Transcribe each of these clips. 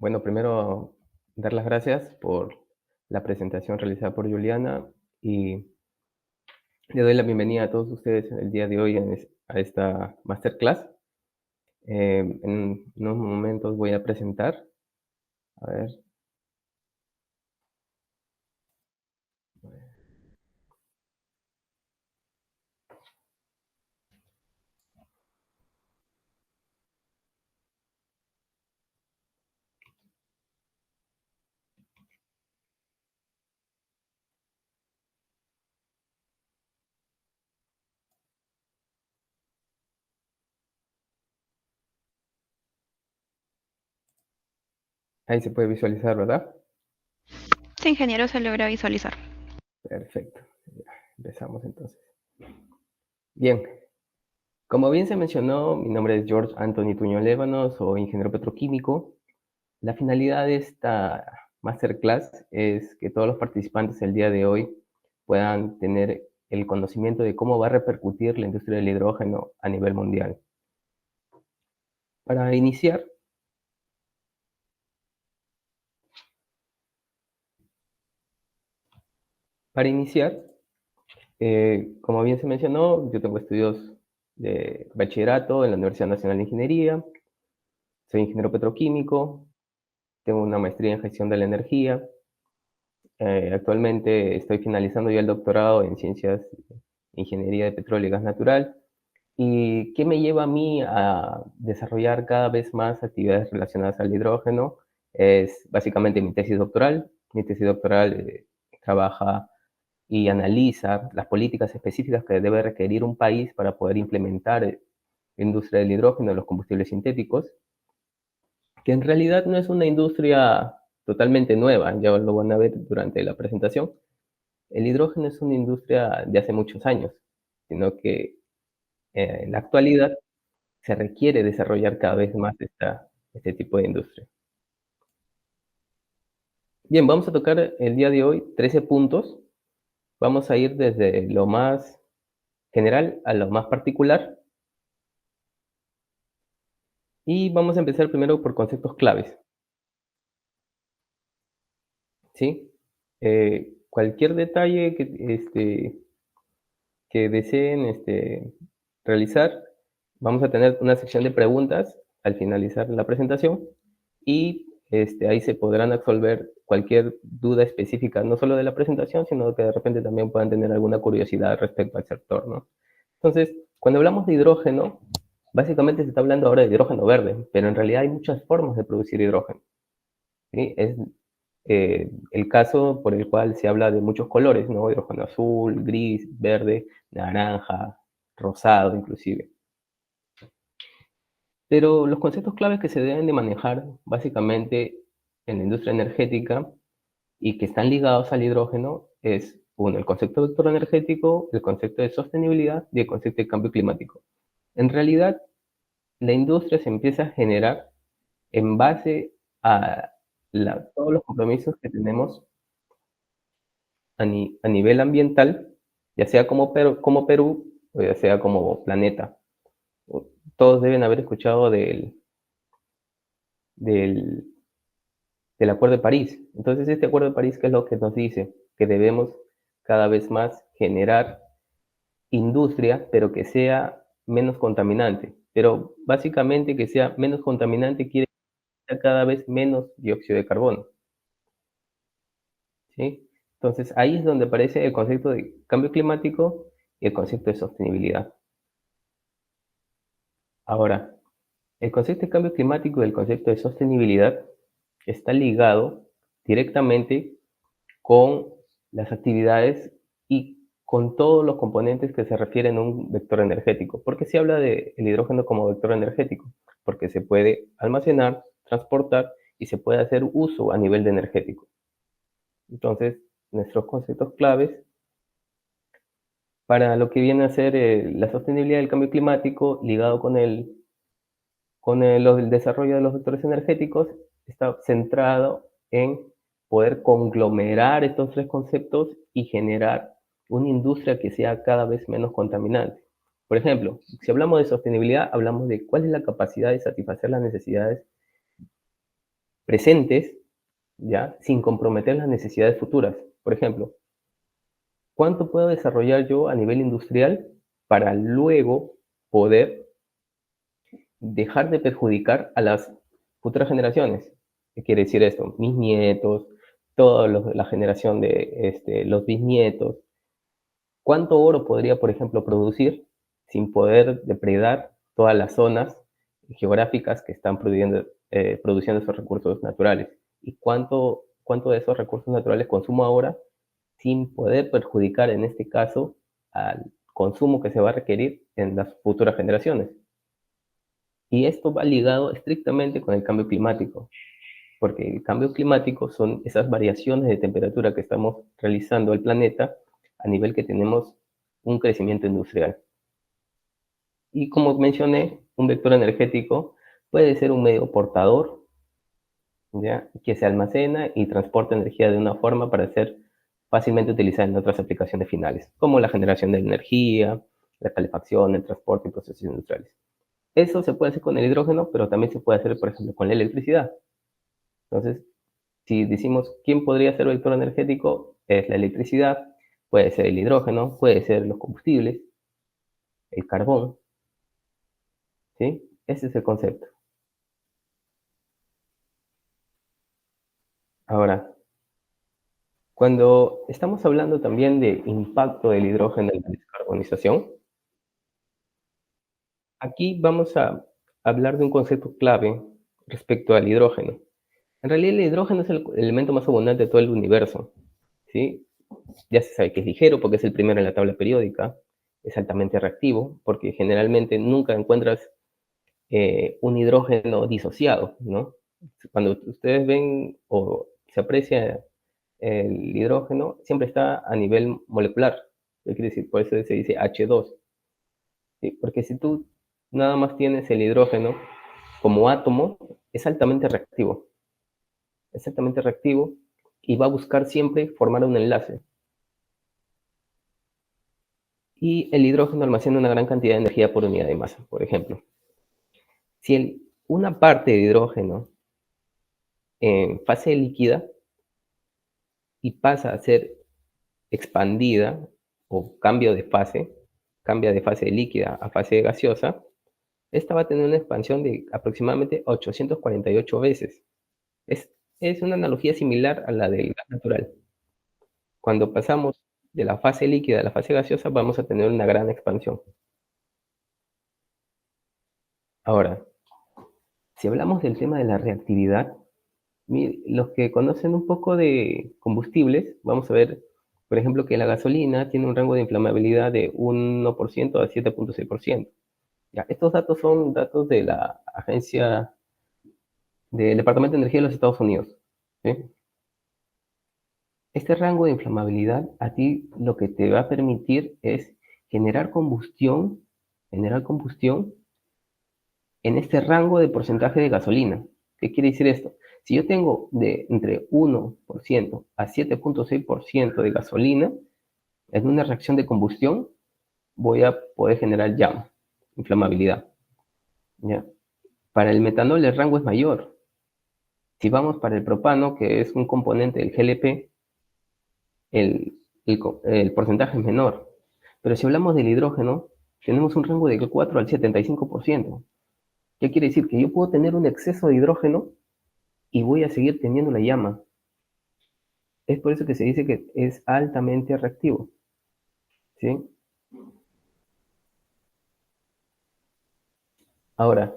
Bueno, primero dar las gracias por la presentación realizada por Juliana y le doy la bienvenida a todos ustedes el día de hoy a esta masterclass. En unos momentos voy a presentar. A ver, ahí se puede visualizar, ¿verdad? Este ingeniero se logra visualizar. Perfecto. Ya, empezamos entonces. Bien, como bien se mencionó, mi nombre es George Anthony Tuño Lévano, soy ingeniero petroquímico. La finalidad de esta masterclass es que todos los participantes el día de hoy puedan tener el conocimiento de cómo va a repercutir la industria del hidrógeno a nivel mundial. Para iniciar, para iniciar, como bien se mencionó, yo tengo estudios de bachillerato en la Universidad Nacional de Ingeniería, soy ingeniero petroquímico, tengo una maestría en gestión de la energía. Actualmente estoy finalizando ya el doctorado en ciencias, ingeniería de petróleo y gas natural. ¿Y qué me lleva a mí a desarrollar cada vez más actividades relacionadas al hidrógeno? Es básicamente mi tesis doctoral. Mi tesis doctoral trabaja y analiza las políticas específicas que debe requerir un país para poder implementar la industria del hidrógeno, los combustibles sintéticos, que en realidad no es una industria totalmente nueva, ya lo van a ver durante la presentación. El hidrógeno es una industria de hace muchos años, sino que en la actualidad se requiere desarrollar cada vez más este tipo de industria. Bien, vamos a tocar el día de hoy 13 puntos. Vamos a ir desde lo más general a lo más particular y vamos a empezar primero por conceptos claves, ¿sí? Cualquier detalle que deseen realizar, vamos a tener una sección de preguntas al finalizar la presentación y ahí se podrán absolver cualquier duda específica, no solo de la presentación, sino que de repente también puedan tener alguna curiosidad respecto al sector, ¿no? Entonces, cuando hablamos de hidrógeno, básicamente se está hablando ahora de hidrógeno verde, pero en realidad hay muchas formas de producir hidrógeno, ¿sí? Es el caso por el cual se habla de muchos colores, ¿no? Hidrógeno azul, gris, verde, naranja, rosado inclusive. Pero los conceptos claves que se deben de manejar básicamente en la industria energética y que están ligados al hidrógeno es, uno, el concepto de vector energético, el concepto de sostenibilidad y el concepto de cambio climático. En realidad, la industria se empieza a generar en base a todos los compromisos que tenemos a nivel ambiental, ya sea como Perú o ya sea como planeta. Todos deben haber escuchado del, del Acuerdo de París. Entonces, este Acuerdo de París, ¿qué es lo que nos dice? Que debemos cada vez más generar industria, pero que sea menos contaminante. Pero básicamente que sea menos contaminante quiere decir que sea cada vez menos dióxido de carbono, ¿sí? Entonces, ahí es donde aparece el concepto de cambio climático y el concepto de sostenibilidad. Ahora, el concepto de cambio climático y el concepto de sostenibilidad está ligado directamente con las actividades y con todos los componentes que se refieren a un vector energético. ¿Por qué se habla del hidrógeno como vector energético? Porque se puede almacenar, transportar y se puede hacer uso a nivel de energético. Entonces, nuestros conceptos claves para lo que viene a ser la sostenibilidad del cambio climático ligado el desarrollo de los vectores energéticos está centrado en poder conglomerar estos tres conceptos y generar una industria que sea cada vez menos contaminante. Por ejemplo, si hablamos de sostenibilidad, hablamos de cuál es la capacidad de satisfacer las necesidades presentes, ¿ya? Sin comprometer las necesidades futuras. Por ejemplo, ¿cuánto puedo desarrollar yo a nivel industrial para luego poder dejar de perjudicar a las futuras generaciones? ¿Qué quiere decir esto? Mis nietos, toda la generación de los bisnietos. ¿Cuánto oro podría, por ejemplo, producir sin poder depredar todas las zonas geográficas que están produciendo esos recursos naturales? ¿Y cuánto de esos recursos naturales consumo ahora sin poder perjudicar, en este caso, al consumo que se va a requerir en las futuras generaciones? Y esto va ligado estrictamente con el cambio climático, porque el cambio climático son esas variaciones de temperatura que estamos realizando al planeta a nivel que tenemos un crecimiento industrial. Y como mencioné, un vector energético puede ser un medio portador, ¿ya? Que se almacena y transporta energía de una forma para ser fácilmente utilizada en otras aplicaciones finales, como la generación de energía, la calefacción, el transporte y procesos industriales. Eso se puede hacer con el hidrógeno, pero también se puede hacer, por ejemplo, con la electricidad. Entonces, si decimos quién podría ser vector energético, es la electricidad, puede ser el hidrógeno, puede ser los combustibles, el carbón, ¿sí? Ese es el concepto. Ahora, cuando estamos hablando también de impacto del hidrógeno en la descarbonización, aquí vamos a hablar de un concepto clave respecto al hidrógeno. En realidad, el hidrógeno es el elemento más abundante de todo el universo, ¿sí? Ya se sabe que es ligero porque es el primero en la tabla periódica, es altamente reactivo porque generalmente nunca encuentras un hidrógeno disociado, ¿no? Cuando ustedes ven o se aprecia el hidrógeno, siempre está a nivel molecular. ¿Qué quiere decir? Por eso se dice H2. ¿Sí? Porque si tú nada más tienes el hidrógeno como átomo, es altamente reactivo y va a buscar siempre formar un enlace. Y el hidrógeno almacena una gran cantidad de energía por unidad de masa. Por ejemplo, si una parte de hidrógeno en fase líquida y pasa a ser expandida o cambia de fase líquida a fase gaseosa, esta va a tener una expansión de aproximadamente 848 veces. Es, es una analogía similar a la del gas natural. Cuando pasamos de la fase líquida a la fase gaseosa, vamos a tener una gran expansión. Ahora, si hablamos del tema de la reactividad, los que conocen un poco de combustibles, vamos a ver, por ejemplo, que la gasolina tiene un rango de inflamabilidad de 1% a 7,6%. Ya, estos datos son datos de la agencia del Departamento de Energía de los Estados Unidos. ¿Sí? Este rango de inflamabilidad a ti lo que te va a permitir es generar combustión, generar combustión en este rango de porcentaje de gasolina. ¿Qué quiere decir esto? Si yo tengo de entre 1% a 7,6% de gasolina, en una reacción de combustión voy a poder generar llama, inflamabilidad. ¿Ya? Para el metanol el rango es mayor. Si vamos para el propano, que es un componente del GLP, el porcentaje es menor. Pero si hablamos del hidrógeno, tenemos un rango del 4 al 75%. ¿Qué quiere decir? Que yo puedo tener un exceso de hidrógeno y voy a seguir teniendo la llama. Es por eso que se dice que es altamente reactivo. ¿Sí? Ahora,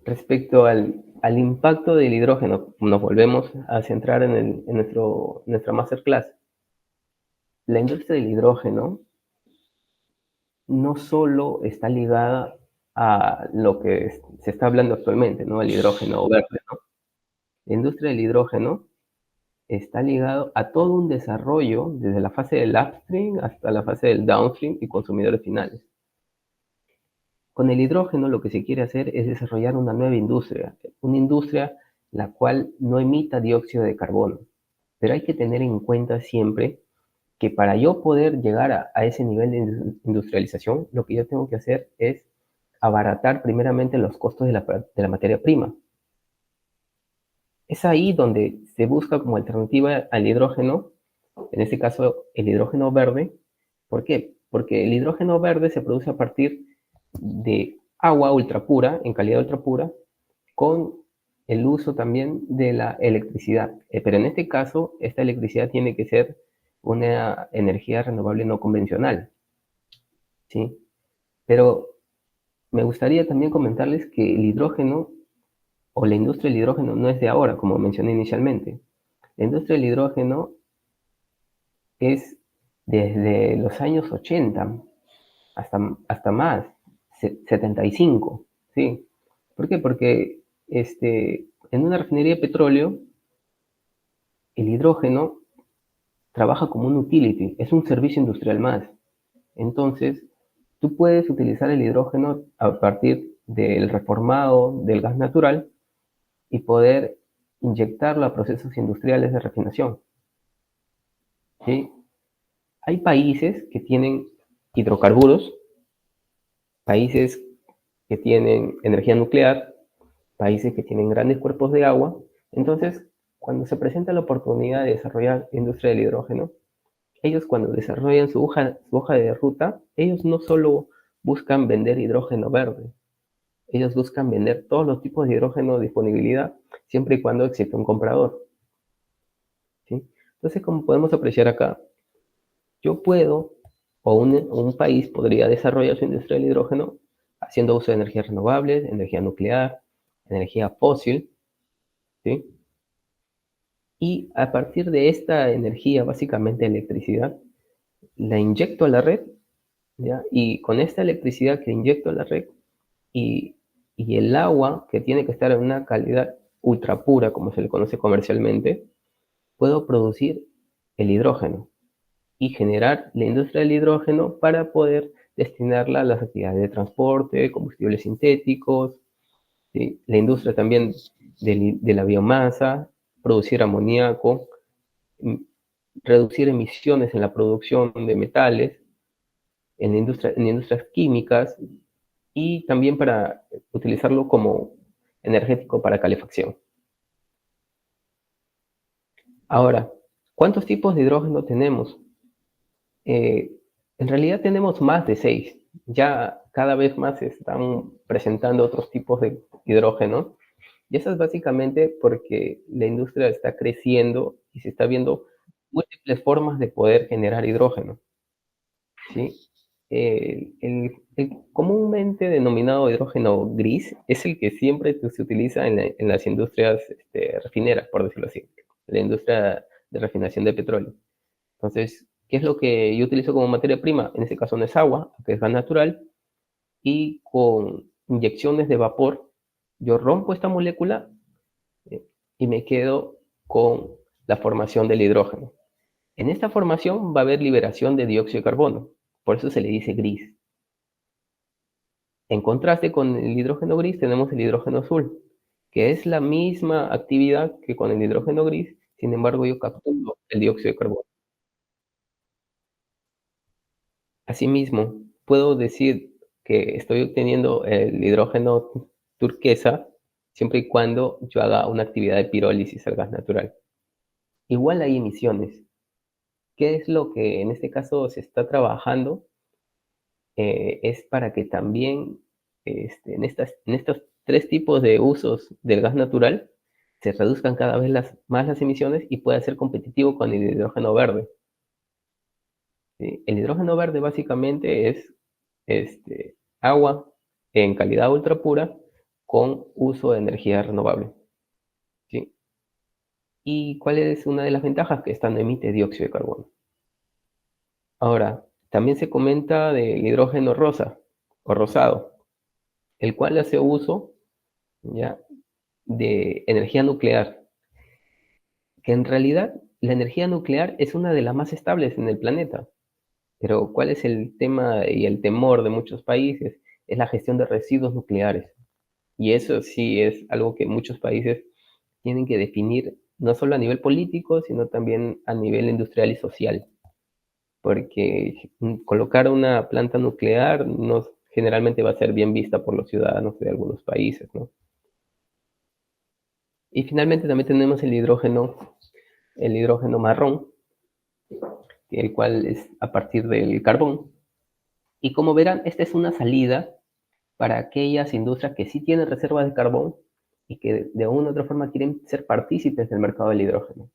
respecto al impacto del hidrógeno, nos volvemos a centrar nuestra masterclass. La industria del hidrógeno no solo está ligada a lo que se está hablando actualmente, ¿no? El hidrógeno verde, ¿no? La industria del hidrógeno está ligado a todo un desarrollo desde la fase del upstream hasta la fase del downstream y consumidores finales. Con el hidrógeno lo que se quiere hacer es desarrollar una industria la cual no emita dióxido de carbono. Pero hay que tener en cuenta siempre que para yo poder llegar a ese nivel de industrialización, lo que yo tengo que hacer es abaratar primeramente los costos de la materia prima. Es ahí donde se busca como alternativa al hidrógeno, en este caso el hidrógeno verde. ¿Por qué? Porque el hidrógeno verde se produce a partir de agua ultrapura, en calidad ultrapura, con el uso también de la electricidad. Pero en este caso, esta electricidad tiene que ser una energía renovable no convencional, ¿sí? Pero me gustaría también comentarles que el hidrógeno o la industria del hidrógeno no es de ahora, como mencioné inicialmente. La industria del hidrógeno es desde los años 80 hasta más, 75, ¿sí? ¿Por qué? Porque en una refinería de petróleo, el hidrógeno trabaja como un utility, es un servicio industrial más. Entonces, tú puedes utilizar el hidrógeno a partir del reformado del gas natural y poder inyectarlo a procesos industriales de refinación, ¿sí? Hay países que tienen hidrocarburos, países que tienen energía nuclear, países que tienen grandes cuerpos de agua. Entonces, cuando se presenta la oportunidad de desarrollar industria del hidrógeno, ellos cuando desarrollan su hoja de ruta, ellos no solo buscan vender hidrógeno verde, ellos buscan vender todos los tipos de hidrógeno de disponibilidad, siempre y cuando exista un comprador, ¿sí? Entonces, como podemos apreciar acá, yo puedo, o un país podría desarrollar su industria del hidrógeno haciendo uso de energías renovables, energía nuclear, energía fósil, ¿sí? Y a partir de esta energía, básicamente electricidad, la inyecto a la red, ¿ya? Y con esta electricidad que inyecto a la red y, y el agua, que tiene que estar en una calidad ultra pura, como se le conoce comercialmente, puedo producir el hidrógeno y generar la industria del hidrógeno para poder destinarla a las actividades de transporte, combustibles sintéticos, ¿sí? La industria también de la biomasa, producir amoníaco, reducir emisiones en la producción de metales, en industrias químicas y también para utilizarlo como energético para calefacción. Ahora, ¿cuántos tipos de hidrógeno tenemos? Eh, en realidad tenemos más de 6. Ya cada vez más se están presentando otros tipos de hidrógeno. Y eso es básicamente porque la industria está creciendo y se está viendo múltiples formas de poder generar hidrógeno, ¿sí? El comúnmente denominado hidrógeno gris es el que siempre se utiliza en las industrias refineras, por decirlo así, la industria de refinación de petróleo. Entonces, ¿qué es lo que yo utilizo como materia prima? En este caso no es agua, que es gas natural, y con inyecciones de vapor, yo rompo esta molécula eh, y me quedo con la formación del hidrógeno. En esta formación va a haber liberación de dióxido de carbono, por eso se le dice gris. En contraste con el hidrógeno gris tenemos el hidrógeno azul, que es la misma actividad que con el hidrógeno gris, sin embargo yo capturo el dióxido de carbono. Asimismo, puedo decir que estoy obteniendo el hidrógeno turquesa siempre y cuando yo haga una actividad de pirólisis al gas natural. Igual hay emisiones. ¿Qué es lo que en este caso se está trabajando? Es para que también en estos tres tipos de usos del gas natural se reduzcan cada vez más las emisiones y pueda ser competitivo con el hidrógeno verde. ¿Sí? El hidrógeno verde básicamente es agua en calidad ultra pura con uso de energía renovable, ¿sí? ¿Y cuál es una de las ventajas? Que esta no emite dióxido de carbono. Ahora, también se comenta del hidrógeno rosa o rosado, el cual hace uso, ¿ya?, de energía nuclear, que en realidad la energía nuclear es una de las más estables en el planeta. Pero ¿cuál es el tema y el temor de muchos países? Es la gestión de residuos nucleares. Y eso sí es algo que muchos países tienen que definir, no solo a nivel político, sino también a nivel industrial y social. Porque colocar una planta nuclear no generalmente va a ser bien vista por los ciudadanos de algunos países, ¿no? Y finalmente también tenemos el hidrógeno marrón, el cual es a partir del carbón. Y como verán, esta es una salida para aquellas industrias que sí tienen reservas de carbón y que de una u otra forma quieren ser partícipes del mercado del hidrógeno.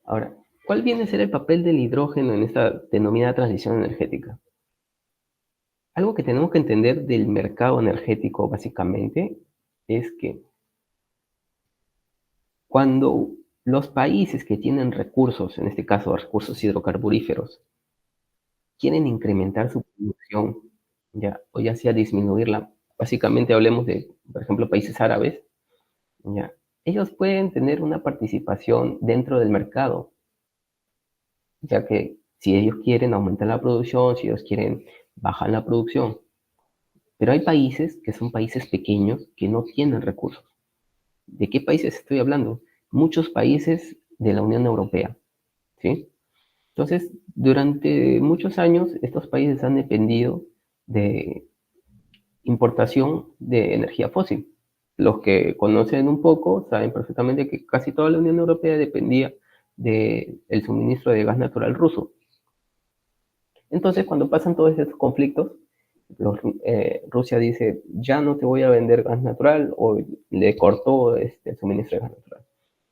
Ahora, ¿cuál viene a ser el papel del hidrógeno en esta denominada transición energética? Algo que tenemos que entender del mercado energético básicamente es que cuando los países que tienen recursos, en este caso recursos hidrocarburíferos, quieren incrementar su producción, ya, o ya sea disminuirla, básicamente hablemos de, por ejemplo, países árabes, ya, ellos pueden tener una participación dentro del mercado, ya que si ellos quieren aumentar la producción, si ellos quieren bajar la producción, pero hay países que son países pequeños que no tienen recursos. ¿De qué países estoy hablando? Muchos países de la Unión Europea, ¿sí? Entonces, durante muchos años, estos países han dependido de importación de energía fósil. Los que conocen un poco saben perfectamente que casi toda la Unión Europea dependía del suministro de gas natural ruso. Entonces, cuando pasan todos estos conflictos, Rusia dice, ya no te voy a vender gas natural o le cortó el suministro de gas natural.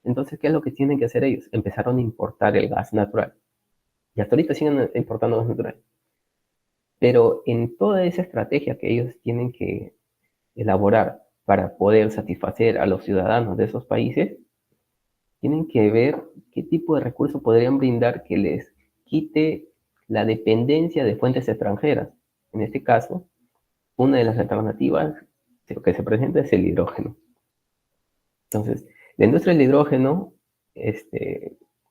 Entonces, ¿qué es lo que tienen que hacer ellos? Empezaron a importar el gas natural. Y hasta ahorita siguen importando gas natural. Pero en toda esa estrategia que ellos tienen que elaborar para poder satisfacer a los ciudadanos de esos países, tienen que ver qué tipo de recursos podrían brindar que les quite la dependencia de fuentes extranjeras. En este caso, una de las alternativas que se presenta es el hidrógeno. Entonces, la industria del hidrógeno,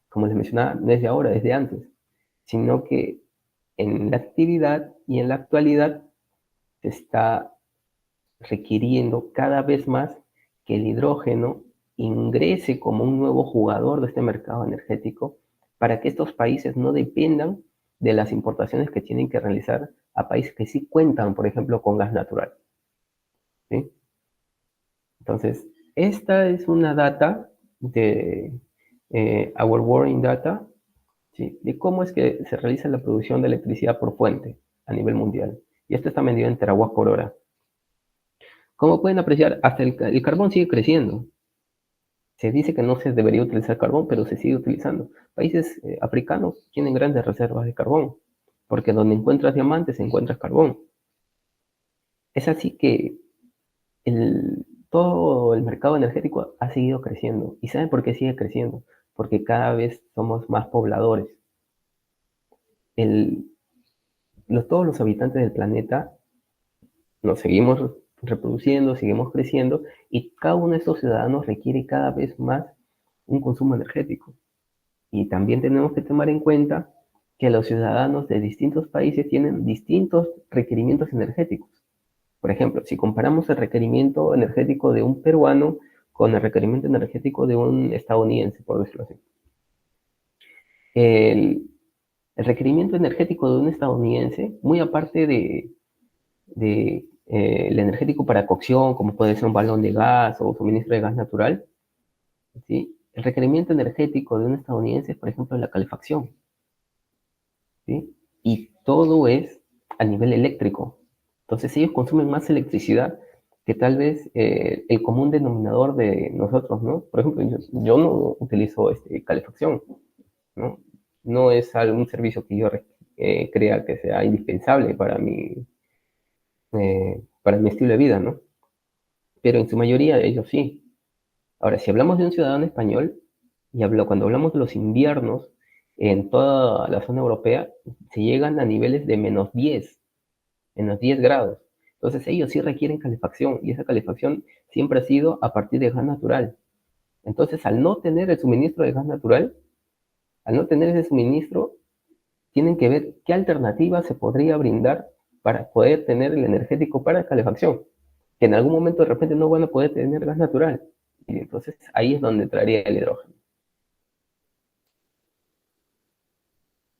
como les mencionaba, no es de ahora, es de antes, sino que en la actividad y en la actualidad se está requiriendo cada vez más que el hidrógeno ingrese como un nuevo jugador de este mercado energético para que estos países no dependan de las importaciones que tienen que realizar a países que sí cuentan, por ejemplo, con gas natural. ¿Sí? Entonces, esta es una data de Our World in Data, ¿sí? De cómo es que se realiza la producción de electricidad por fuente a nivel mundial. Y esto está medido en terawatts por hora. Como pueden apreciar, hasta el carbón sigue creciendo. Se dice que no se debería utilizar carbón, pero se sigue utilizando. Países africanos tienen grandes reservas de carbón, porque donde encuentras diamantes encuentras carbón. Es así que todo el mercado energético ha seguido creciendo. ¿Y saben por qué sigue creciendo? Porque cada vez somos más pobladores. El, todos los habitantes del planeta nos seguimos reproduciendo, seguimos creciendo y cada uno de estos ciudadanos requiere cada vez más un consumo energético. Y también tenemos que tomar en cuenta que los ciudadanos de distintos países tienen distintos requerimientos energéticos. Por ejemplo, si comparamos el requerimiento energético de un peruano con el requerimiento energético de un estadounidense, por decirlo así. El, el requerimiento energético de un estadounidense, muy aparte de el energético para cocción, como puede ser un balón de gas o suministro de gas natural, ¿sí? El requerimiento energético de un estadounidense es, por ejemplo, la calefacción, ¿sí? Y todo es a nivel eléctrico. Entonces ellos consumen más electricidad que tal vez el común denominador de nosotros, ¿no? Por ejemplo, yo no utilizo calefacción, ¿no? No es algún servicio que yo crea que sea indispensable para mi estilo de vida, ¿no? Pero en su mayoría ellos sí. Ahora, si hablamos de un ciudadano español, cuando hablamos de los inviernos en toda la zona europea, se llegan a niveles de -10 grados. Entonces ellos sí requieren calefacción y esa calefacción siempre ha sido a partir de gas natural. Entonces, al no tener el suministro de gas natural, al no tener ese suministro, tienen que ver qué alternativa se podría brindar para poder tener el energético para calefacción, que en algún momento de repente no van a poder tener gas natural. Y entonces ahí es donde entraría el hidrógeno.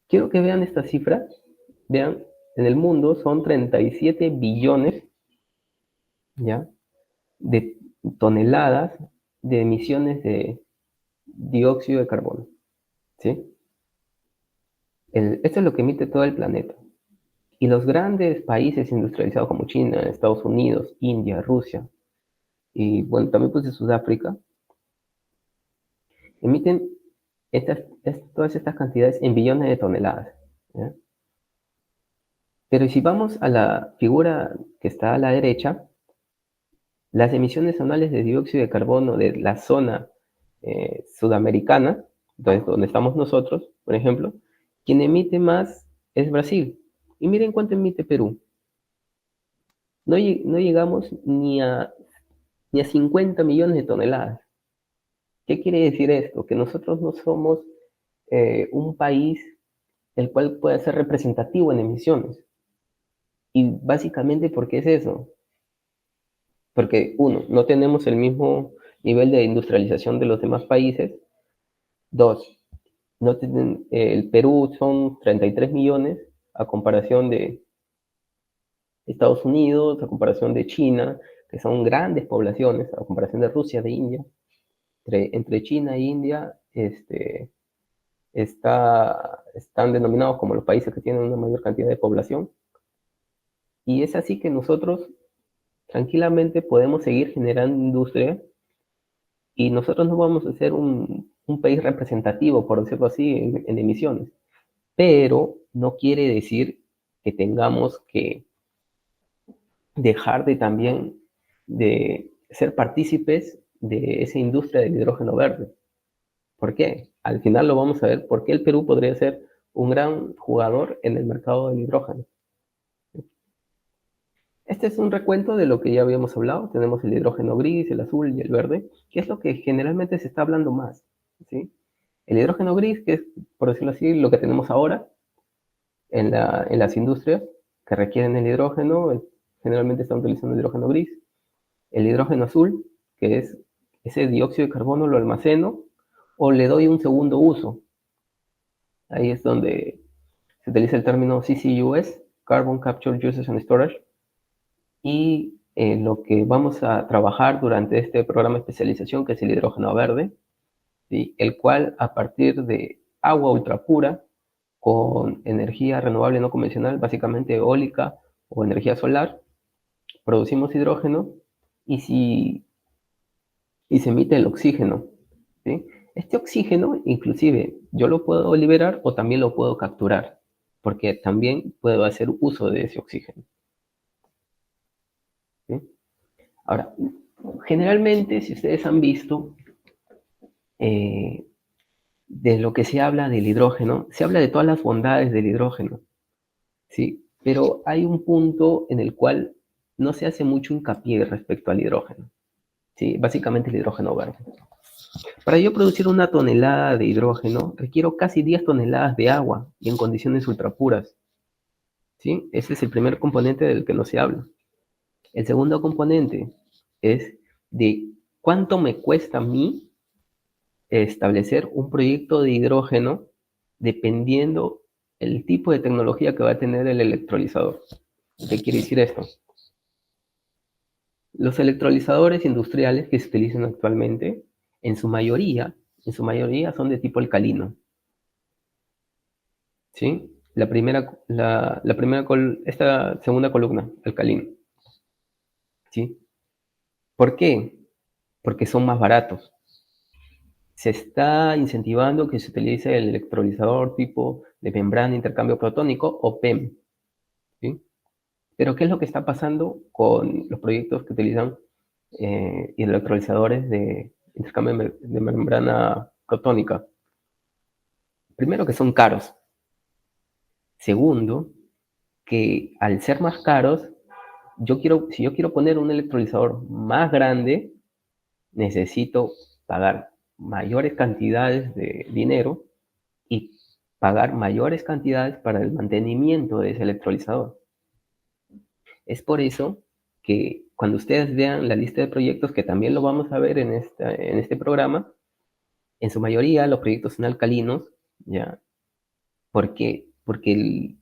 Quiero que vean esta cifra. Vean, en el mundo son 37 billones ¿ya? De toneladas de emisiones de dióxido de carbono, ¿sí? Esto es lo que emite todo el planeta. Y los grandes países industrializados como China, Estados Unidos, India, Rusia y bueno, también pues de Sudáfrica, emiten todas estas cantidades en billones de toneladas, ¿ya? Pero si vamos a la figura que está a la derecha, las emisiones anuales de dióxido de carbono de la zona sudamericana, entonces donde estamos nosotros, por ejemplo, quien emite más es Brasil. Y miren cuánto emite Perú. No llegamos ni a 50 millones de toneladas. ¿Qué quiere decir esto? Que nosotros no somos un país el cual pueda ser representativo en emisiones. Y básicamente, ¿por qué es eso? Porque, uno, no tenemos el mismo nivel de industrialización de los demás países. Dos, no tienen, el Perú son 33 millones a comparación de Estados Unidos, a comparación de China, que son grandes poblaciones, a comparación de Rusia, de India. Entre China e India están denominados como los países que tienen una mayor cantidad de población. Y es así que nosotros tranquilamente podemos seguir generando industria y nosotros no vamos a ser un país representativo, por decirlo así, en emisiones. Pero no quiere decir que tengamos que dejar de también de ser partícipes de esa industria del hidrógeno verde. ¿Por qué? Al final lo vamos a ver por qué el Perú podría ser un gran jugador en el mercado del hidrógeno. Este es un recuento de lo que ya habíamos hablado. Tenemos el hidrógeno gris, el azul y el verde, que es lo que generalmente se está hablando más, ¿sí? El hidrógeno gris, que es, por decirlo así, lo que tenemos ahora en las industrias que requieren el hidrógeno, generalmente están utilizando el hidrógeno gris. El hidrógeno azul, que es ese dióxido de carbono, lo almaceno o le doy un segundo uso. Ahí es donde se utiliza el término CCUS, Carbon Capture, Usage and Storage, y lo que vamos a trabajar durante este programa de especialización, que es el hidrógeno verde, ¿sí? El cual a partir de agua ultra pura, con energía renovable no convencional, básicamente eólica o energía solar, producimos hidrógeno y, y se emite el oxígeno, ¿sí? Este oxígeno, inclusive, yo lo puedo liberar o también lo puedo capturar, porque también puedo hacer uso de ese oxígeno, ¿sí? Ahora, generalmente, si ustedes han visto, eh, de lo que se habla del hidrógeno, se habla de todas las bondades del hidrógeno, ¿sí? Pero hay un punto en el cual no se hace mucho hincapié respecto al hidrógeno, ¿sí? Básicamente el hidrógeno verde. Para yo producir una tonelada de hidrógeno, requiero casi 10 toneladas de agua y en condiciones ultrapuras, ¿sí? Ese es el primer componente del que no se habla. El segundo componente es de cuánto me cuesta a mí establecer un proyecto de hidrógeno dependiendo el tipo de tecnología que va a tener el electrolizador. ¿Qué quiere decir esto? Los electrolizadores industriales que se utilizan actualmente, en su mayoría son de tipo alcalino, ¿sí? Esta segunda columna, alcalino, ¿sí? ¿Por qué? Porque son más baratos. Se está incentivando que se utilice el electrolizador tipo de membrana de intercambio protónico o PEM, ¿sí? Pero ¿qué es lo que está pasando con los proyectos que utilizan electrolizadores de intercambio de membrana protónica? Primero, que son caros. Segundo, que al ser más caros, si yo quiero poner un electrolizador más grande, necesito pagar mayores cantidades de dinero y pagar mayores cantidades para el mantenimiento de ese electrolizador. Es por eso que cuando ustedes vean la lista de proyectos, que también lo vamos a ver en este programa, en su mayoría los proyectos son alcalinos, ¿ya? ¿Por qué? Porque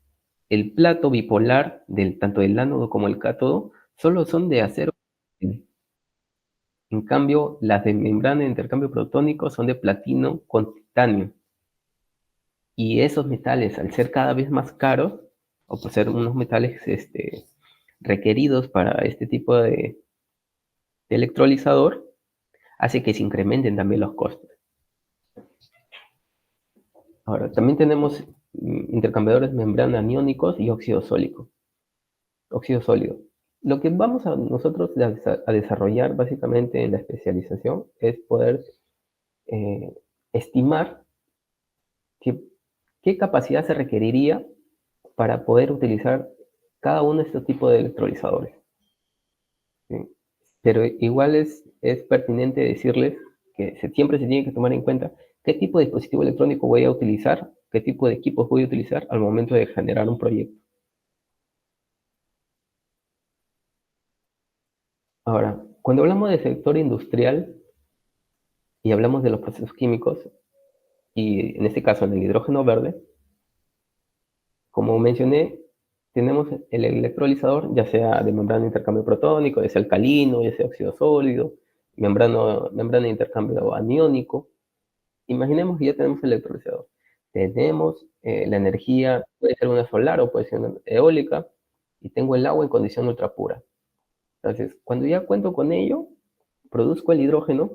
el plato bipolar tanto del ánodo como el cátodo solo son de acero. En cambio, las de membrana de intercambio protónico son de platino con titanio. Y esos metales, al ser cada vez más caros, o por ser unos metales requeridos para este tipo de electrolizador, hace que se incrementen también los costos. Ahora, también tenemos intercambiadores membrana aniónicos y óxido sólido. Óxido sólido. Lo que vamos a nosotros a desarrollar básicamente en la especialización es poder estimar qué capacidad se requeriría para poder utilizar cada uno de estos tipos de electrolizadores. ¿Sí? Pero igual es pertinente decirles que siempre se tiene que tomar en cuenta qué tipo de dispositivo electrónico voy a utilizar, qué tipo de equipos voy a utilizar al momento de generar un proyecto. Ahora, cuando hablamos del sector industrial y hablamos de los procesos químicos, y en este caso en el hidrógeno verde, como mencioné, tenemos el electrolizador, ya sea de membrana de intercambio protónico, ya sea alcalino, ya sea óxido sólido, membrana de intercambio aniónico. Imaginemos que ya tenemos el electrolizador. Tenemos la energía, puede ser una solar o puede ser una eólica, y tengo el agua en condición ultra pura. Entonces, cuando ya cuento con ello, produzco el hidrógeno,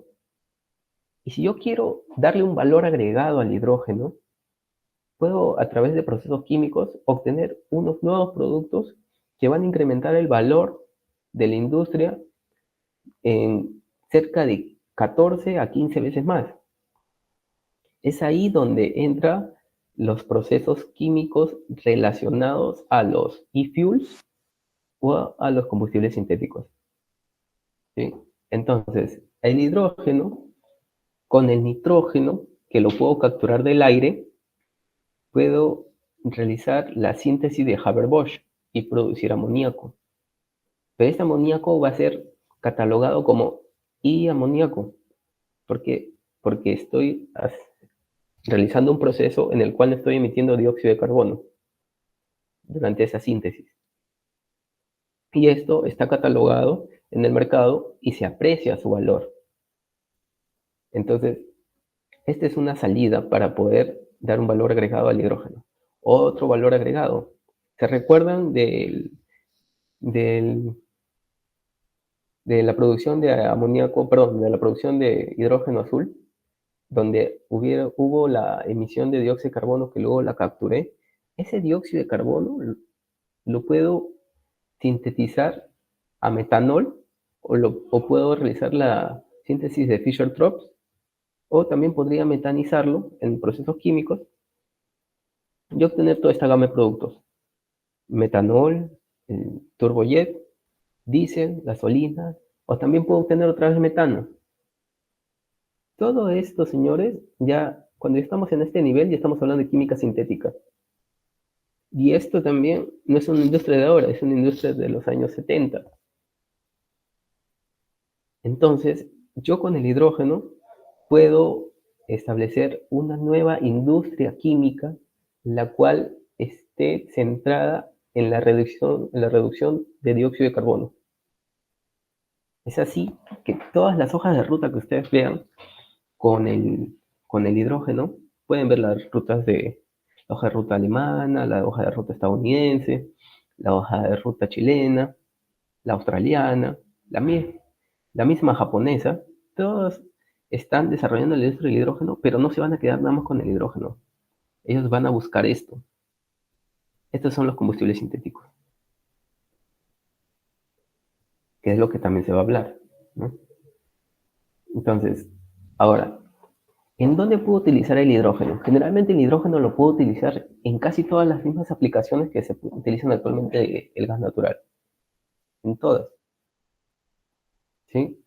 y si yo quiero darle un valor agregado al hidrógeno, puedo a través de procesos químicos obtener unos nuevos productos que van a incrementar el valor de la industria en cerca de 14 a 15 veces más. Es ahí donde entran los procesos químicos relacionados a los e-fuels o a los combustibles sintéticos. ¿Sí? Entonces, el hidrógeno con el nitrógeno, que lo puedo capturar del aire, puedo realizar la síntesis de Haber-Bosch y producir amoníaco. Pero este amoníaco va a ser catalogado como I-amoníaco. ¿Por qué? Porque estoy realizando un proceso en el cual estoy emitiendo dióxido de carbono durante esa síntesis. Y esto está catalogado en el mercado y se aprecia su valor. Entonces, esta es una salida para poder dar un valor agregado al hidrógeno. Otro valor agregado. ¿Se recuerdan del- de la producción de amoníaco, perdón, de la producción de hidrógeno azul, donde hubo la emisión de dióxido de carbono que luego la capturé? Ese dióxido de carbono lo puedo sintetizar a metanol o puedo realizar la síntesis de Fischer-Tropsch, o también podría metanizarlo en procesos químicos y obtener toda esta gama de productos: metanol, turbojet, diésel, gasolina, o también puedo obtener otra vez metano. Todo esto, señores, ya cuando estamos en este nivel ya estamos hablando de química sintética. Y esto también no es una industria de ahora, es una industria de los años 70. Entonces, yo con el hidrógeno puedo establecer una nueva industria química, la cual esté centrada en la reducción de dióxido de carbono. Es así que todas las hojas de ruta que ustedes vean con el hidrógeno, pueden ver las rutas de la hoja de ruta alemana, la hoja de ruta estadounidense, la hoja de ruta chilena, la australiana, la misma japonesa. Todos están desarrollando la industria del hidrógeno, pero no se van a quedar nada más con el hidrógeno. Ellos van a buscar esto. Estos son los combustibles sintéticos, que es lo que también se va a hablar, ¿no? Entonces, ahora, ¿en dónde puedo utilizar el hidrógeno? Generalmente el hidrógeno lo puedo utilizar en casi todas las mismas aplicaciones que se utilizan actualmente el gas natural. En todas, ¿sí?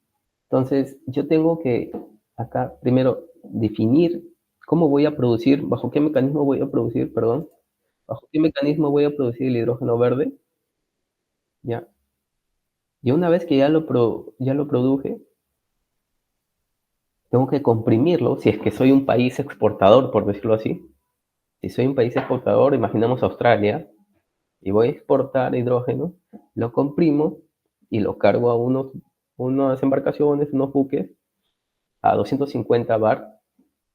Entonces, yo tengo que acá primero definir cómo voy a producir, bajo qué mecanismo voy a producir, perdón, bajo qué mecanismo voy a producir el hidrógeno verde, ¿ya? Y una vez que ya lo produje, tengo que comprimirlo, si es que soy un país exportador, por decirlo así. Si soy un país exportador, imaginamos Australia, y voy a exportar hidrógeno, lo comprimo y lo cargo a unos unas embarcaciones, unos buques, a 250 bar,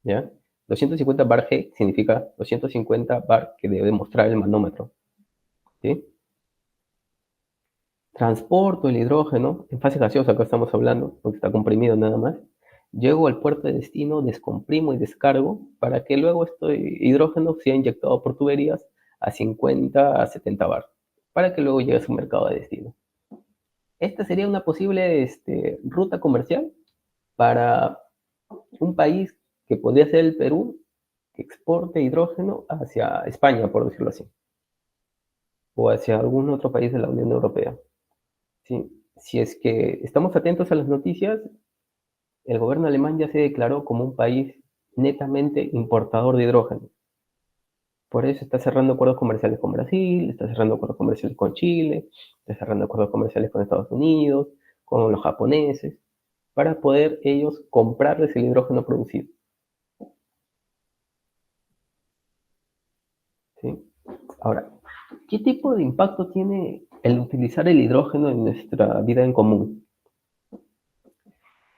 ¿ya? 250 bar G significa 250 bar que debe mostrar el manómetro, ¿sí? Transporto el hidrógeno en fase gaseosa, acá estamos hablando, porque está comprimido nada más. Llego al puerto de destino, descomprimo y descargo para que luego este hidrógeno sea inyectado por tuberías a 50 a 70 bar, para que luego llegue a su mercado de destino. Esta sería una posible ruta comercial para un país que podría ser el Perú, que exporte hidrógeno hacia España, por decirlo así, o hacia algún otro país de la Unión Europea. ¿Sí? Si es que estamos atentos a las noticias, el gobierno alemán ya se declaró como un país netamente importador de hidrógeno. Por eso está cerrando acuerdos comerciales con Brasil, está cerrando acuerdos comerciales con Chile, está cerrando acuerdos comerciales con Estados Unidos, con los japoneses, para poder ellos comprarles el hidrógeno producido. ¿Sí? Ahora, ¿qué tipo de impacto tiene el utilizar el hidrógeno en nuestra vida en común?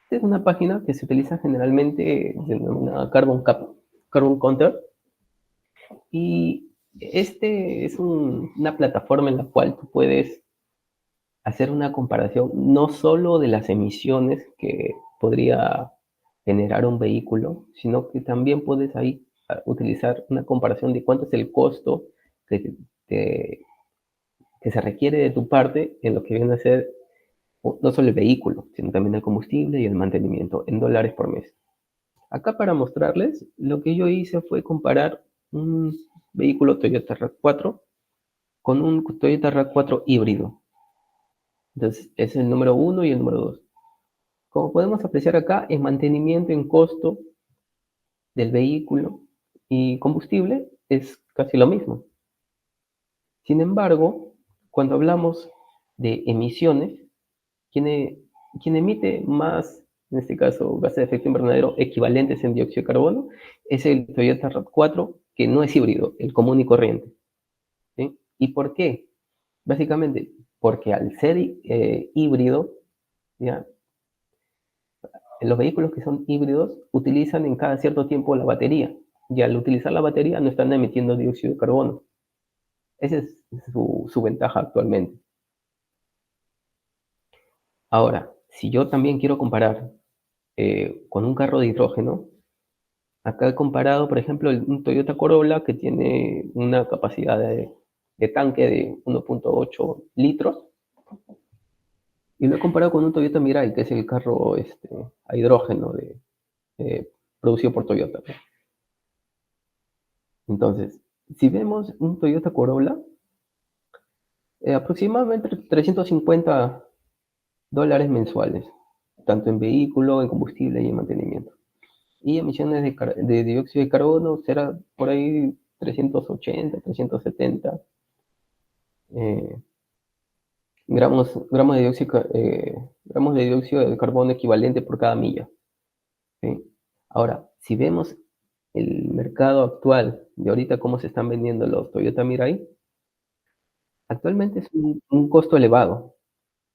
Esta es una página que se utiliza generalmente denominada Carbon Counter, y es una plataforma en la cual tú puedes hacer una comparación no solo de las emisiones que podría generar un vehículo, sino que también puedes ahí utilizar una comparación de cuánto es el costo que, te- que se requiere de tu parte en lo que viene a ser no solo el vehículo, sino también el combustible y el mantenimiento en dólares por mes. Acá para mostrarles, lo que yo hice fue comparar un vehículo Toyota RAV4 con un Toyota RAV4 híbrido. Entonces, es el número uno y el número 2. Como podemos apreciar acá, en mantenimiento en costo del vehículo y combustible es casi lo mismo. Sin embargo, cuando hablamos de emisiones, quien, e- quien emite más, en este caso, gases de efecto invernadero equivalentes en dióxido de carbono, es el Toyota RAV4, que no es híbrido, el común y corriente. ¿Sí? ¿Y por qué? Básicamente, porque al ser híbrido, ¿ya? Los vehículos que son híbridos utilizan en cada cierto tiempo la batería, y al utilizar la batería no están emitiendo dióxido de carbono. Esa es su ventaja actualmente. Ahora, si yo también quiero comparar con un carro de hidrógeno, acá he comparado, por ejemplo, un Toyota Corolla que tiene una capacidad de tanque de 1.8 litros, y lo he comparado con un Toyota Mirai, que es el carro a hidrógeno producido por Toyota. Entonces, si vemos un Toyota Corolla, aproximadamente $350 mensuales, tanto en vehículo, en combustible y en mantenimiento. Y emisiones de dióxido de carbono será por ahí 380, 370 eh, gramos de dióxido de carbono equivalente por cada milla. ¿Sí? Ahora, si vemos el mercado actual de ahorita cómo se están vendiendo los Toyota Mirai, actualmente es un costo elevado,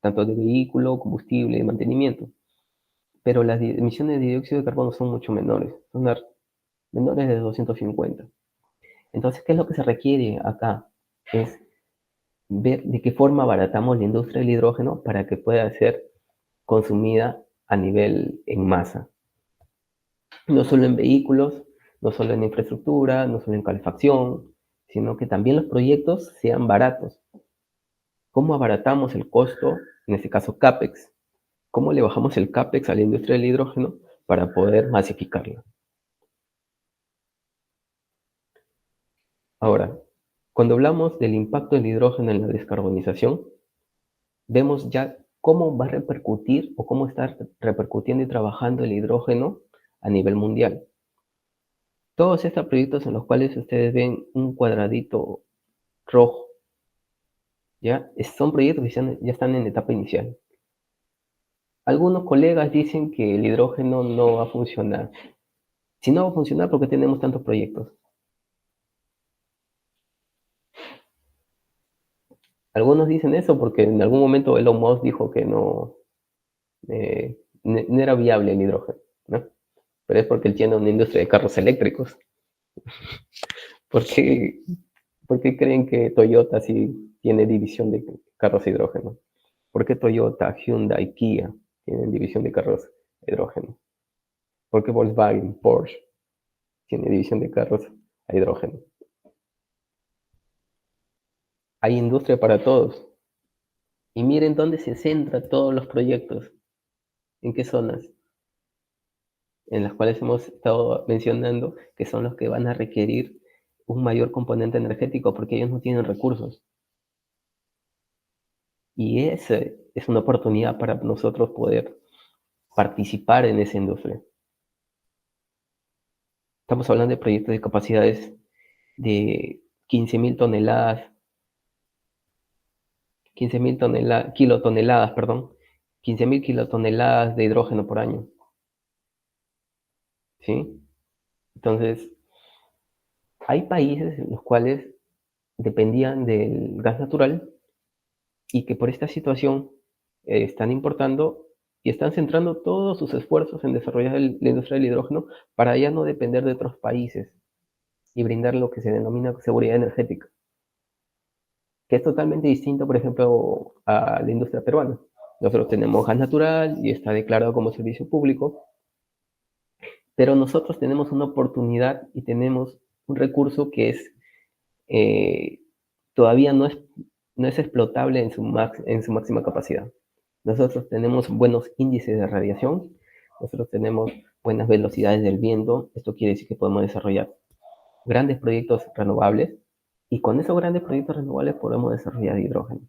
tanto de vehículo, combustible y mantenimiento, pero las emisiones de dióxido de carbono son mucho menores, son menores de 250. Entonces, ¿qué es lo que se requiere acá? Es ver de qué forma abaratamos la industria del hidrógeno para que pueda ser consumida a nivel en masa. No solo en vehículos, no solo en infraestructura, no solo en calefacción, sino que también los proyectos sean baratos. ¿Cómo abaratamos el costo? En este caso, CAPEX. ¿Cómo le bajamos el CAPEX a la industria del hidrógeno para poder masificarla? Ahora, cuando hablamos del impacto del hidrógeno en la descarbonización, vemos ya cómo va a repercutir o cómo está repercutiendo y trabajando el hidrógeno a nivel mundial. Todos estos proyectos en los cuales ustedes ven un cuadradito rojo, ¿ya? Son proyectos que ya están en etapa inicial. Algunos colegas dicen que el hidrógeno no va a funcionar. Si no va a funcionar, ¿por qué tenemos tantos proyectos? Algunos dicen eso porque en algún momento Elon Musk dijo que no, no era viable el hidrógeno, ¿no? Pero es porque él tiene una industria de carros eléctricos. ¿Por qué, por qué creen que Toyota sí tiene división de carros de hidrógeno? ¿Por qué Toyota, Hyundai, Kia tienen división de carros de hidrógeno? ¿Por qué Volkswagen, Porsche tiene división de carros a hidrógeno? Hay industria para todos. Y miren dónde se centran todos los proyectos, en qué zonas, en las cuales hemos estado mencionando que son los que van a requerir un mayor componente energético porque ellos no tienen recursos. Y esa es una oportunidad para nosotros poder participar en esa industria. Estamos hablando de proyectos de capacidades de 15.000 toneladas, 15.000 kilotoneladas, perdón, 15.000 kilotoneladas de hidrógeno por año. ¿Sí? Entonces, hay países en los cuales dependían del gas natural y que por esta situación están importando y están centrando todos sus esfuerzos en desarrollar la industria del hidrógeno para ya no depender de otros países y brindar lo que se denomina seguridad energética, que es totalmente distinto, por ejemplo, a la industria peruana. Nosotros tenemos gas natural y está declarado como servicio público, pero nosotros tenemos una oportunidad y tenemos un recurso que es eh, todavía no es explotable en su máxima capacidad. Nosotros tenemos buenos índices de radiación, nosotros tenemos buenas velocidades del viento, esto quiere decir que podemos desarrollar grandes proyectos renovables y con esos grandes proyectos renovables podemos desarrollar hidrógeno.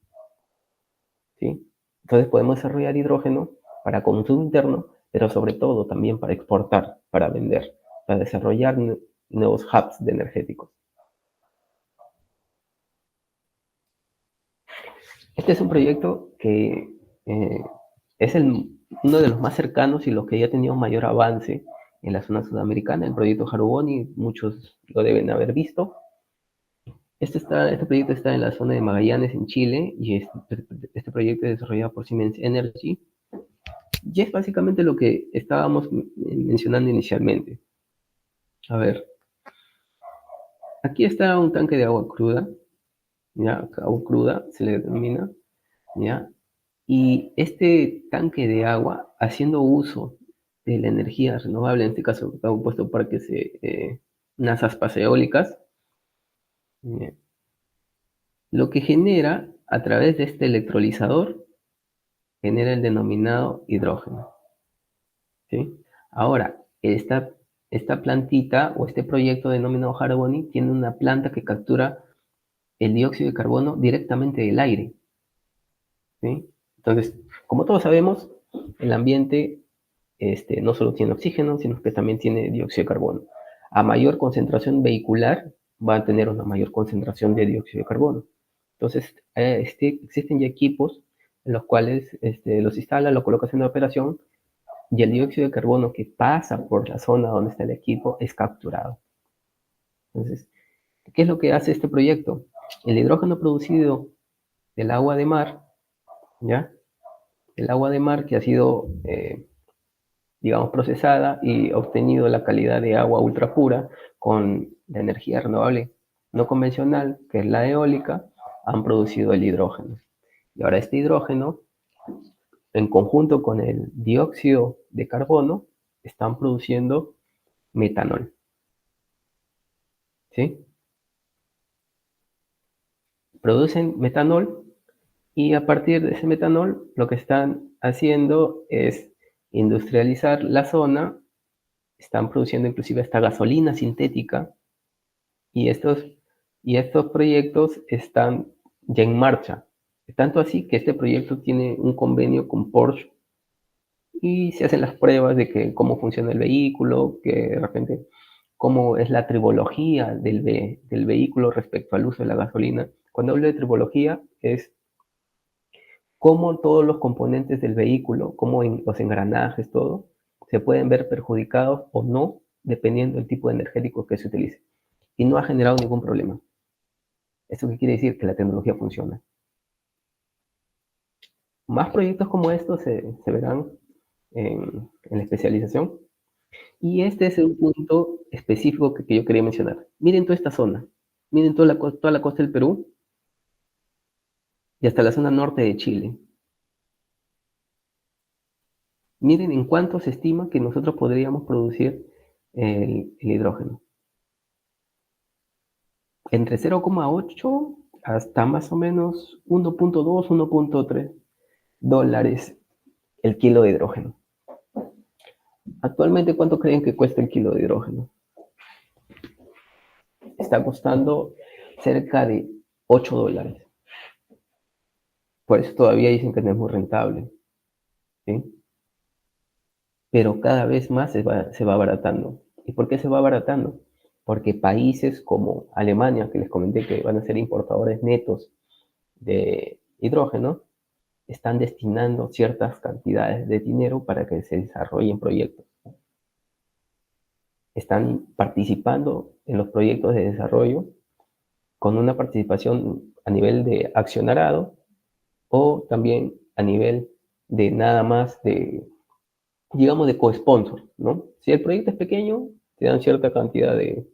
¿Sí? Entonces podemos desarrollar hidrógeno para consumo interno, pero sobre todo también para exportar, para vender, para desarrollar nuevos hubs de energéticos. Este es un proyecto que es uno de los más cercanos y los que ya ha tenido mayor avance en la zona sudamericana, el proyecto Haruboni, muchos lo deben haber visto. Este proyecto está en la zona de Magallanes, en Chile, y este proyecto es desarrollado por Siemens Energy. Y es básicamente lo que estábamos mencionando inicialmente. A ver, aquí está un tanque de agua cruda, ¿ya? Agua cruda se le denomina, ¿ya? Y este tanque de agua, haciendo uso de la energía renovable, en este caso está puesto para que unas aspas eólicas, ¿ya? Lo que genera a través de este electrolizador, genera el denominado hidrógeno. ¿Sí? Ahora, esta plantita o este proyecto denominado Haraboni tiene una planta que captura el dióxido de carbono directamente del aire. ¿Sí? Entonces, como todos sabemos, el ambiente no solo tiene oxígeno, sino que también tiene dióxido de carbono. A mayor concentración vehicular va a tener una mayor concentración de dióxido de carbono. Entonces, existen ya equipos en los cuales los instala, lo colocas en operación y el dióxido de carbono que pasa por la zona donde está el equipo es capturado. Entonces, ¿qué es lo que hace este proyecto? El hidrógeno producido del agua de mar, ¿ya? El agua de mar que ha sido, digamos, procesada y obtenido la calidad de agua ultra pura con la energía renovable no convencional, que es la eólica, han producido el hidrógeno. Y ahora este hidrógeno, en conjunto con el dióxido de carbono, están produciendo metanol. ¿Sí? Producen metanol y a partir de ese metanol lo que están haciendo es industrializar la zona, están produciendo inclusive esta gasolina sintética y estos proyectos están ya en marcha. Tanto así que este proyecto tiene un convenio con Porsche y se hacen las pruebas de que cómo funciona el vehículo, que de repente cómo es la tribología del vehículo respecto al uso de la gasolina. Cuando hablo de tribología es cómo todos los componentes del vehículo, cómo los engranajes, todo, se pueden ver perjudicados o no, dependiendo del tipo de energético que se utilice. Y no ha generado ningún problema. ¿Esto qué quiere decir? Que la tecnología funciona. Más proyectos como estos se verán en la especialización. Y este es un punto específico que yo quería mencionar. Miren toda esta zona, miren toda la costa del Perú y hasta la zona norte de Chile. Miren en cuánto se estima que nosotros podríamos producir el hidrógeno. Entre 0,8 hasta más o menos 1,2, 1,3 dólares el kilo de hidrógeno. Actualmente, ¿cuánto creen que cuesta el kilo de hidrógeno? Está costando cerca de 8 dólares. Por eso todavía dicen que no es muy rentable, ¿sí? Pero cada vez más se va abaratando. ¿Y por qué se va abaratando? Porque países como Alemania, que les comenté que van a ser importadores netos de hidrógeno, están destinando ciertas cantidades de dinero para que se desarrollen proyectos. Están participando en los proyectos de desarrollo con una participación a nivel de accionariado o también a nivel de nada más de, digamos, de co-sponsor, ¿no? Si el proyecto es pequeño, te dan cierta cantidad de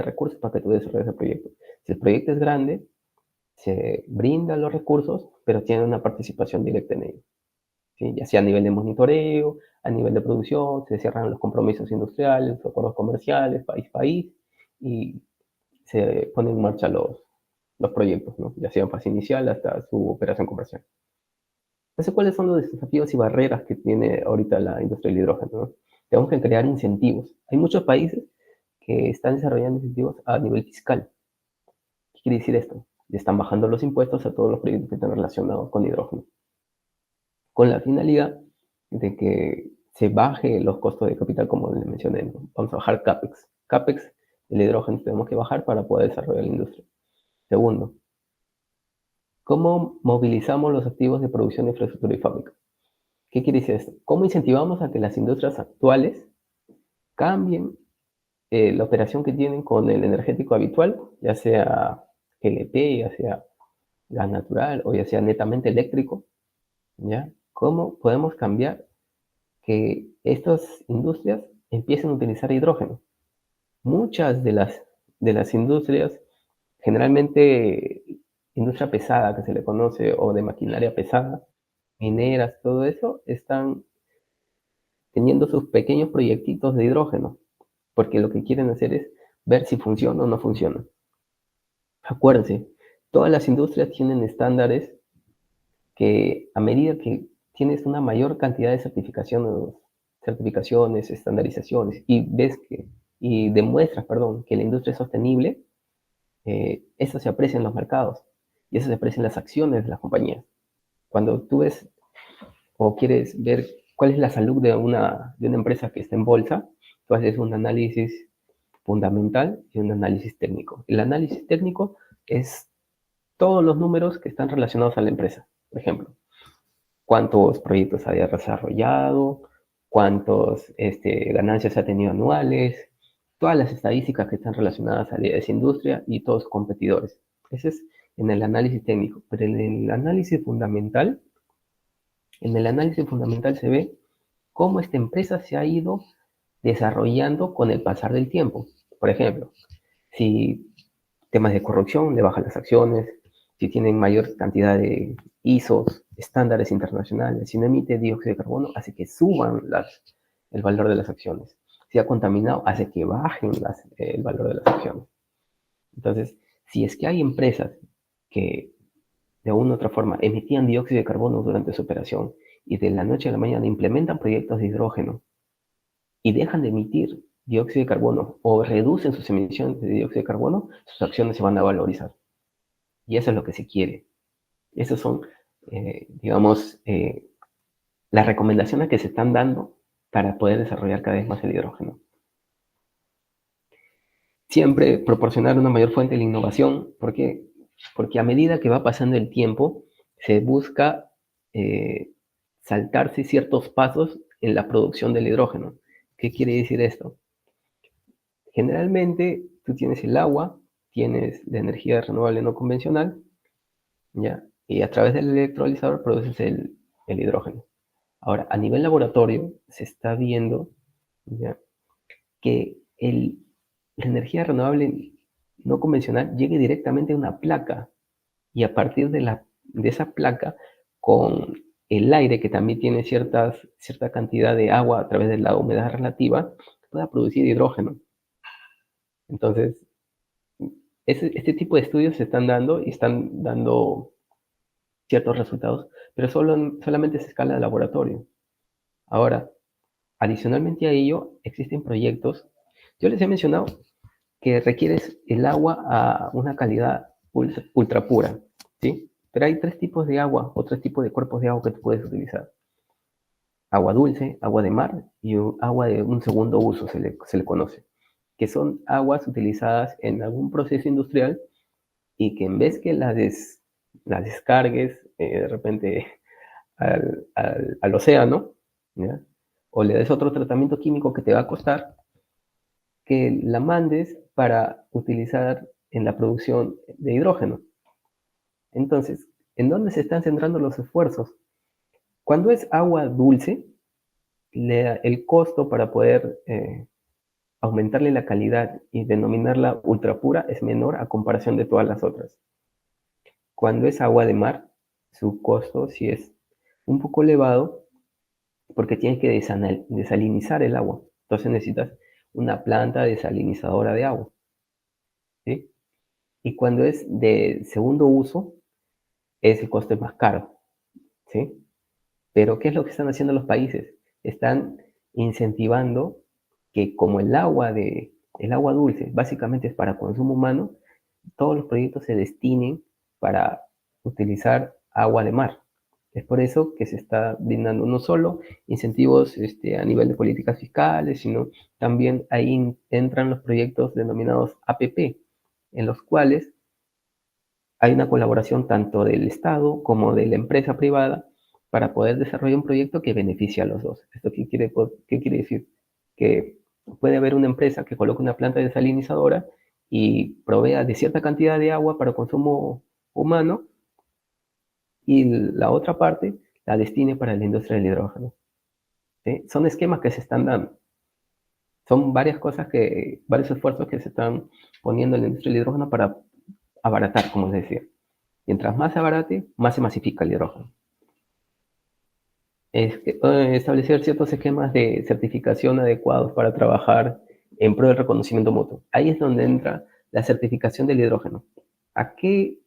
recursos para que tú desarrolles el proyecto. Si el proyecto es grande, se brindan los recursos, pero tienen una participación directa en ello, ¿sí? Ya sea a nivel de monitoreo, a nivel de producción, se cierran los compromisos industriales, los acuerdos comerciales, país, y se ponen en marcha los proyectos, ¿no? Ya sea en fase inicial hasta su operación comercial. Entonces, ¿cuáles son los desafíos y barreras que tiene ahorita la industria del hidrógeno, ¿no? Tenemos que crear incentivos. Hay muchos países que están desarrollando incentivos a nivel fiscal. ¿Qué quiere decir esto? Le están bajando los impuestos a todos los proyectos que están relacionados con hidrógeno, con la finalidad de que se baje los costos de capital, como les mencioné, ¿no? Vamos a bajar CAPEX. CAPEX, el hidrógeno tenemos que bajar para poder desarrollar la industria. Segundo, ¿cómo movilizamos los activos de producción de infraestructura y fábrica? ¿Qué quiere decir esto? ¿Cómo incentivamos a que las industrias actuales cambien la operación que tienen con el energético habitual, ya sea GLP, ya sea gas natural o ya sea netamente eléctrico? ¿Ya? ¿Cómo podemos cambiar que estas industrias empiecen a utilizar hidrógeno? Muchas de las industrias, generalmente industria pesada que se le conoce, o de maquinaria pesada, mineras, todo eso, están teniendo sus pequeños proyectitos de hidrógeno, porque lo que quieren hacer es ver si funciona o no funciona. Acuérdense, todas las industrias tienen estándares que a medida que tienes una mayor cantidad de certificaciones, estandarizaciones, y demuestras, perdón, que la industria es sostenible, eso se aprecia en los mercados y eso se aprecia en las acciones de las compañías. Cuando tú ves o quieres ver cuál es la salud de una empresa que está en bolsa, tú haces un análisis fundamental y un análisis técnico. El análisis técnico es todos los números que están relacionados a la empresa. Por ejemplo, cuántos proyectos había desarrollado, cuántas ganancias ha tenido anuales, todas las estadísticas que están relacionadas a esa industria y todos sus competidores. Ese es en el análisis técnico, pero en el análisis fundamental se ve cómo esta empresa se ha ido desarrollando con el pasar del tiempo. Por ejemplo, si temas de corrupción, le bajan las acciones; si tienen mayor cantidad de ISOs, estándares internacionales; si no emite dióxido de carbono, hace que suban el valor de las acciones; si ha contaminado, hace que bajen el valor de las acciones. Entonces, si es que hay empresas que de una u otra forma emitían dióxido de carbono durante su operación y de la noche a la mañana implementan proyectos de hidrógeno y dejan de emitir dióxido de carbono o reducen sus emisiones de dióxido de carbono, sus acciones se van a valorizar. Y eso es lo que se quiere. Esas son, digamos, las recomendaciones que se están dando para poder desarrollar cada vez más el hidrógeno. Siempre proporcionar una mayor fuente de la innovación, porque a medida que va pasando el tiempo, se busca saltarse ciertos pasos en la producción del hidrógeno. ¿Qué quiere decir esto? Generalmente tú tienes el agua, tienes la energía renovable no convencional, ¿ya? Y a través del electrolizador produces el hidrógeno. Ahora, a nivel laboratorio, se está viendo, ¿ya?, que la energía renovable no convencional llegue directamente a una placa y a partir de esa placa, con el aire que también tiene cierta cantidad de agua a través de la humedad relativa, pueda producir hidrógeno. Entonces, este tipo de estudios se están dando y están dando ciertos resultados, pero solamente es a escala de laboratorio. Ahora, adicionalmente a ello, existen proyectos. Yo les he mencionado que requieres el agua a una calidad ultra pura, ¿sí? Pero hay tres tipos de agua o tres tipos de cuerpos de agua que tú puedes utilizar. Agua dulce, agua de mar y agua de un segundo uso, se le conoce, que son aguas utilizadas en algún proceso industrial y que en vez que las descargues de repente al océano, ¿ya?, o le des otro tratamiento químico que te va a costar, que la mandes para utilizar en la producción de hidrógeno. Entonces, ¿en dónde se están centrando los esfuerzos? Cuando es agua dulce, el costo para poder aumentarle la calidad y denominarla ultra pura es menor a comparación de todas las otras. Cuando es agua de mar, su costo sí es un poco elevado porque tienes que desalinizar el agua. Entonces necesitas una planta desalinizadora de agua, ¿sí? Y cuando es de segundo uso, ese costo es más caro, ¿sí? Pero ¿qué es lo que están haciendo los países? Están incentivando que como el agua dulce básicamente es para consumo humano, todos los proyectos se destinen para utilizar agua de mar. Es por eso que se está brindando no solo incentivos a nivel de políticas fiscales, sino también ahí entran los proyectos denominados APP, en los cuales hay una colaboración tanto del Estado como de la empresa privada para poder desarrollar un proyecto que beneficie a los dos. ¿Esto qué quiere decir? Que puede haber una empresa que coloque una planta desalinizadora y provea de cierta cantidad de agua para consumo humano y la otra parte la destine para la industria del hidrógeno, ¿sí? Son esquemas que se están dando. Son varios esfuerzos que se están poniendo en la industria del hidrógeno para abaratar, como les decía. Mientras más se abarate, más se masifica el hidrógeno. Establecer ciertos esquemas de certificación adecuados para trabajar en pro del reconocimiento mutuo. Ahí es donde entra la certificación del hidrógeno. ¿A qué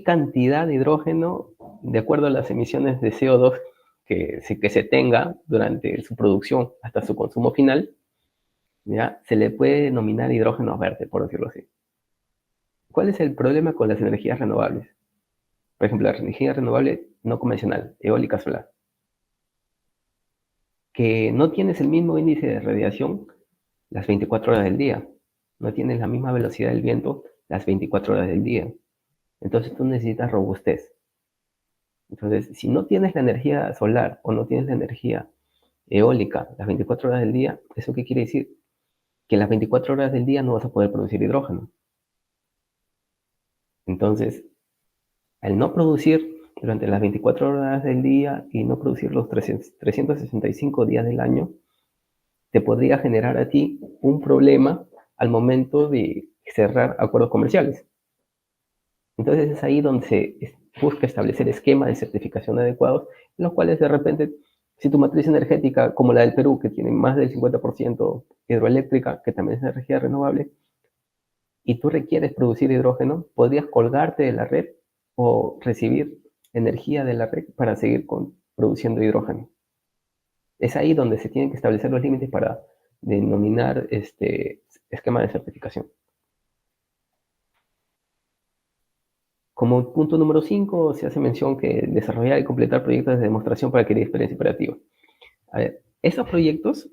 cantidad de hidrógeno, de acuerdo a las emisiones de CO2 que se tenga durante su producción hasta su consumo final, ¿ya?, se le puede denominar hidrógeno verde, por decirlo así? ¿Cuál es el problema con las energías renovables? Por ejemplo, la energía renovable no convencional, eólica, solar, que no tienes el mismo índice de radiación las 24 horas del día, no tienes la misma velocidad del viento las 24 horas del día. Entonces tú necesitas robustez. Entonces, si no tienes la energía solar o no tienes la energía eólica las 24 horas del día, ¿eso qué quiere decir? Que las 24 horas del día no vas a poder producir hidrógeno. Entonces, al no producir durante las 24 horas del día y no producir los 365 días del año, te podría generar a ti un problema al momento de cerrar acuerdos comerciales. Entonces es ahí donde se busca establecer esquemas de certificación adecuados, en los cuales de repente, si tu matriz energética, como la del Perú, que tiene más del 50% hidroeléctrica, que también es energía renovable, y tú requieres producir hidrógeno, podrías colgarte de la red o recibir energía de la red para seguir produciendo hidrógeno. Es ahí donde se tienen que establecer los límites para denominar este esquema de certificación. Como punto número 5, se hace mención que desarrollar y completar proyectos de demostración para adquirir experiencia operativa. A ver, esos proyectos,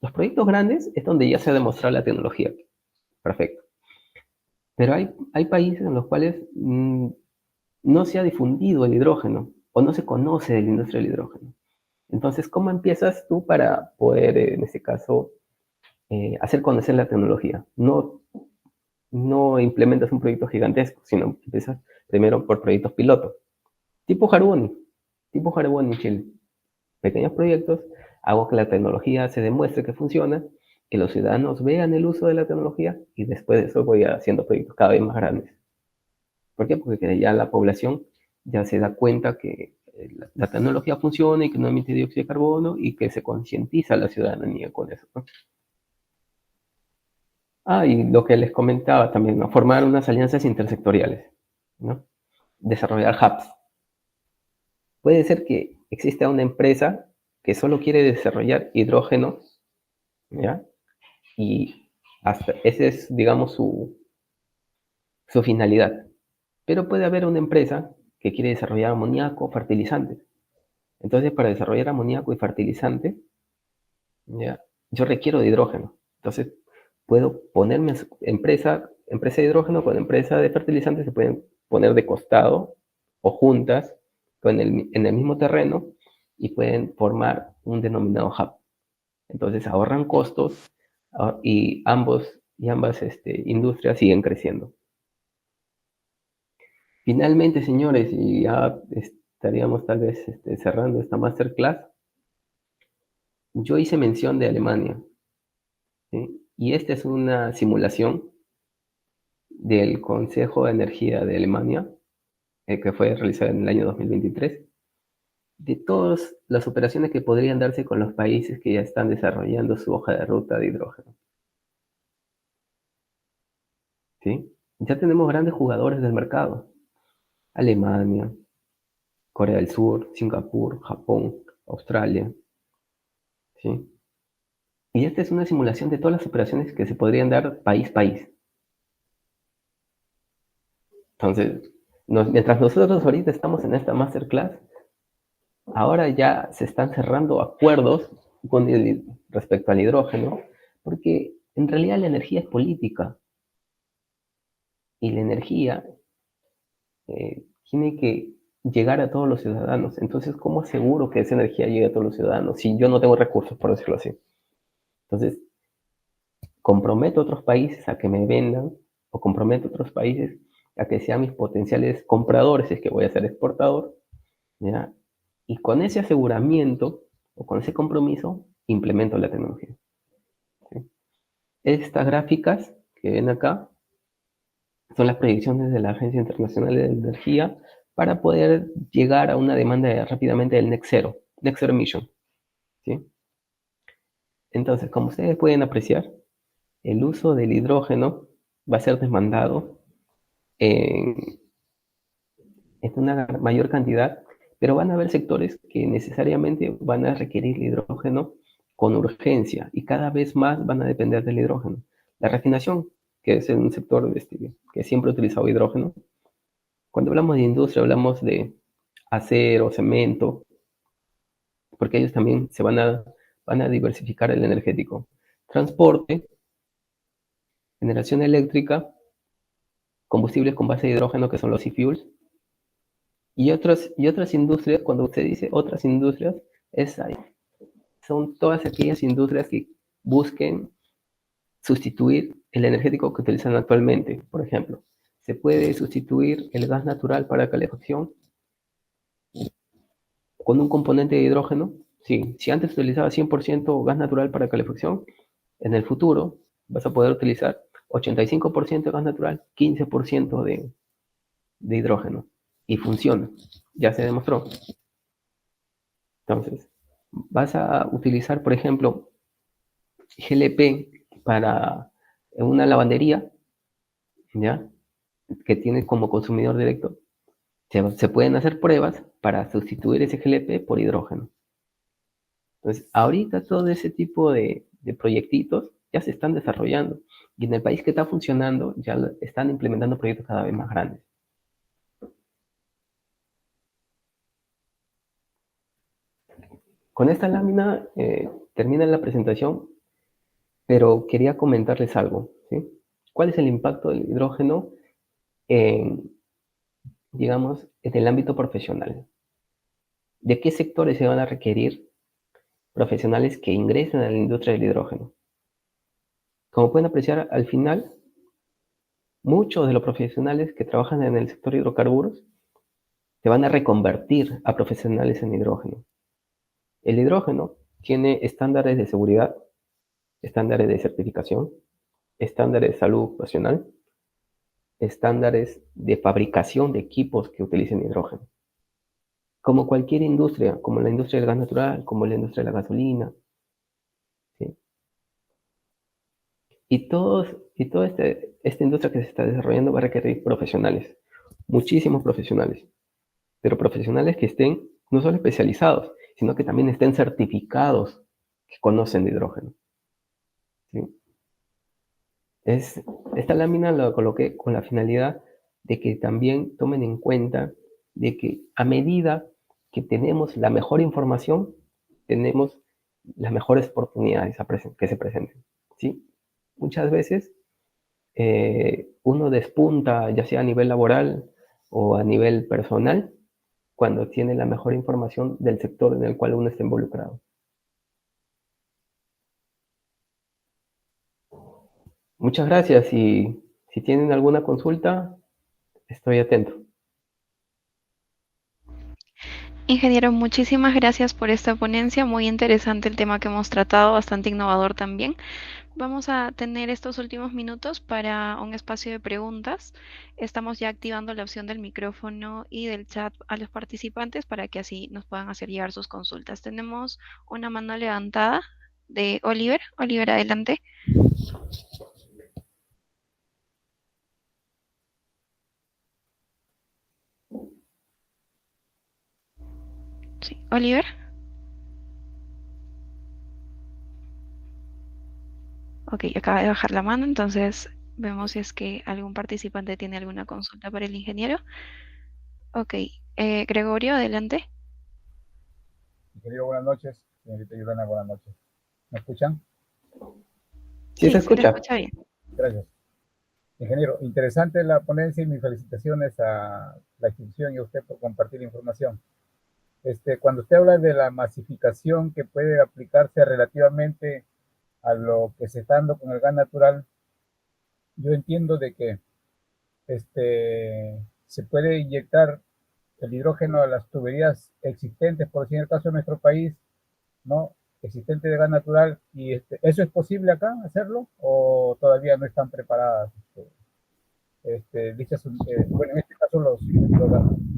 los proyectos grandes, es donde ya se ha demostrado la tecnología. Perfecto. Pero hay países en los cuales no se ha difundido el hidrógeno o no se conoce de la industria del hidrógeno. Entonces, ¿cómo empiezas tú para poder, en este caso, hacer conocer la tecnología? No implementas un proyecto gigantesco, sino empiezas primero por proyectos piloto, tipo Haruboni en Chile. pequeños proyectos, hago que la tecnología se demuestre que funciona, que los ciudadanos vean el uso de la tecnología y después de eso voy haciendo proyectos cada vez más grandes. ¿Por qué? Porque ya la población ya se da cuenta que la tecnología funciona y que no emite dióxido de carbono y que se concientiza a la ciudadanía con eso, ¿no? Y lo que les comentaba también, ¿no? Formar unas alianzas intersectoriales, ¿no? Desarrollar hubs. Puede ser que exista una empresa que solo quiere desarrollar hidrógeno, ¿ya? Y hasta ese es, digamos, su finalidad. Pero puede haber una empresa que quiere desarrollar amoníaco, fertilizantes. Entonces, para desarrollar amoníaco y fertilizante, ¿ya? Yo requiero de hidrógeno. Entonces, puedo ponerme empresa de hidrógeno con empresa de fertilizantes, se pueden poner de costado o juntas en el mismo terreno y pueden formar un denominado hub. Entonces ahorran costos y ambas industrias siguen creciendo. Finalmente, señores, y ya estaríamos tal vez cerrando esta masterclass, yo hice mención de Alemania, ¿sí? Y esta es una simulación del Consejo de Energía de Alemania, que fue realizada en el año 2023, de todas las operaciones que podrían darse con los países que ya están desarrollando su hoja de ruta de hidrógeno, ¿sí? Ya tenemos grandes jugadores del mercado: Alemania, Corea del Sur, Singapur, Japón, Australia, ¿sí? Y esta es una simulación de todas las operaciones que se podrían dar país a país. Entonces, mientras nosotros ahorita estamos en esta masterclass, ahora ya se están cerrando acuerdos respecto al hidrógeno, porque en realidad la energía es política y la energía tiene que llegar a todos los ciudadanos. Entonces, ¿cómo aseguro que esa energía llegue a todos los ciudadanos si yo no tengo recursos, por decirlo así? Entonces, comprometo a otros países a que me vendan o comprometo a otros países a que sean mis potenciales compradores, si es que voy a ser exportador, ¿ya? Y con ese aseguramiento o con ese compromiso implemento la tecnología, ¿sí? Estas gráficas que ven acá son las proyecciones de la Agencia Internacional de Energía para poder llegar a una demanda rápidamente del Net Zero Emission, ¿sí? Entonces, como ustedes pueden apreciar, el uso del hidrógeno va a ser demandado en, en una mayor cantidad, pero van a haber sectores que necesariamente van a requerir el hidrógeno con urgencia y cada vez más van a depender del hidrógeno. La refinación, que es un sector que siempre ha utilizado hidrógeno. Cuando hablamos de industria, hablamos de acero, cemento, porque ellos también van a diversificar el energético. Transporte, generación eléctrica, combustibles con base de hidrógeno, que son los e-fuels, y otras industrias. Cuando usted dice otras industrias, son todas aquellas industrias que busquen sustituir el energético que utilizan actualmente. Por ejemplo, se puede sustituir el gas natural para calefacción con un componente de hidrógeno. Sí, si antes utilizaba 100% gas natural para calefacción, en el futuro vas a poder utilizar 85% de gas natural, 15% de hidrógeno. Y funciona, ya se demostró. Entonces, vas a utilizar, por ejemplo, GLP para una lavandería, ¿ya? Que tiene como consumidor directo. Se pueden hacer pruebas para sustituir ese GLP por hidrógeno. Entonces, ahorita todo ese tipo de proyectitos ya se están desarrollando. Y en el país que está funcionando, ya están implementando proyectos cada vez más grandes. Con esta lámina termina la presentación, pero quería comentarles algo, ¿sí? ¿Cuál es el impacto del hidrógeno en, digamos, en el ámbito profesional? ¿De qué sectores se van a requerir profesionales que ingresen a la industria del hidrógeno? Como pueden apreciar, al final, muchos de los profesionales que trabajan en el sector hidrocarburos se van a reconvertir a profesionales en hidrógeno. El hidrógeno tiene estándares de seguridad, estándares de certificación, estándares de salud ocupacional, estándares de fabricación de equipos que utilicen hidrógeno. Como cualquier industria, como la industria del gas natural, como la industria de la gasolina, ¿sí? Y toda esta industria que se está desarrollando va a requerir profesionales, muchísimos profesionales, pero profesionales que estén no solo especializados, sino que también estén certificados, que conocen de hidrógeno, ¿sí? Esta lámina la coloqué con la finalidad de que también tomen en cuenta de que a medida que tenemos la mejor información, tenemos las mejores oportunidades que se presenten, ¿sí? Muchas veces uno despunta, ya sea a nivel laboral o a nivel personal, cuando tiene la mejor información del sector en el cual uno está involucrado. Muchas gracias y si tienen alguna consulta, estoy atento. Ingeniero, muchísimas gracias por esta ponencia. Muy interesante el tema que hemos tratado, bastante innovador también. Vamos a tener estos últimos minutos para un espacio de preguntas. Estamos ya activando la opción del micrófono y del chat a los participantes para que así nos puedan hacer llegar sus consultas. Tenemos una mano levantada de Oliver. Oliver, adelante. Sí, Oliver. Ok, acaba de bajar la mano, entonces vemos si es que algún participante tiene alguna consulta para el ingeniero. Ok, Gregorio, adelante. Ingeniero, buenas noches. Señorita Yolanda, buenas noches. ¿Me escuchan? ¿Sí se Sí, se le escucha? escucha bien. Gracias. Ingeniero, interesante la ponencia y mis felicitaciones a la institución y a usted por compartir información. Cuando usted habla de la masificación que puede aplicarse relativamente a lo que se está dando con el gas natural, yo entiendo de que se puede inyectar el hidrógeno a las tuberías existentes, por decir el caso de nuestro país, ¿no? Existente de gas natural, y ¿eso es posible acá hacerlo o todavía no están preparadas dichas, bueno, en este caso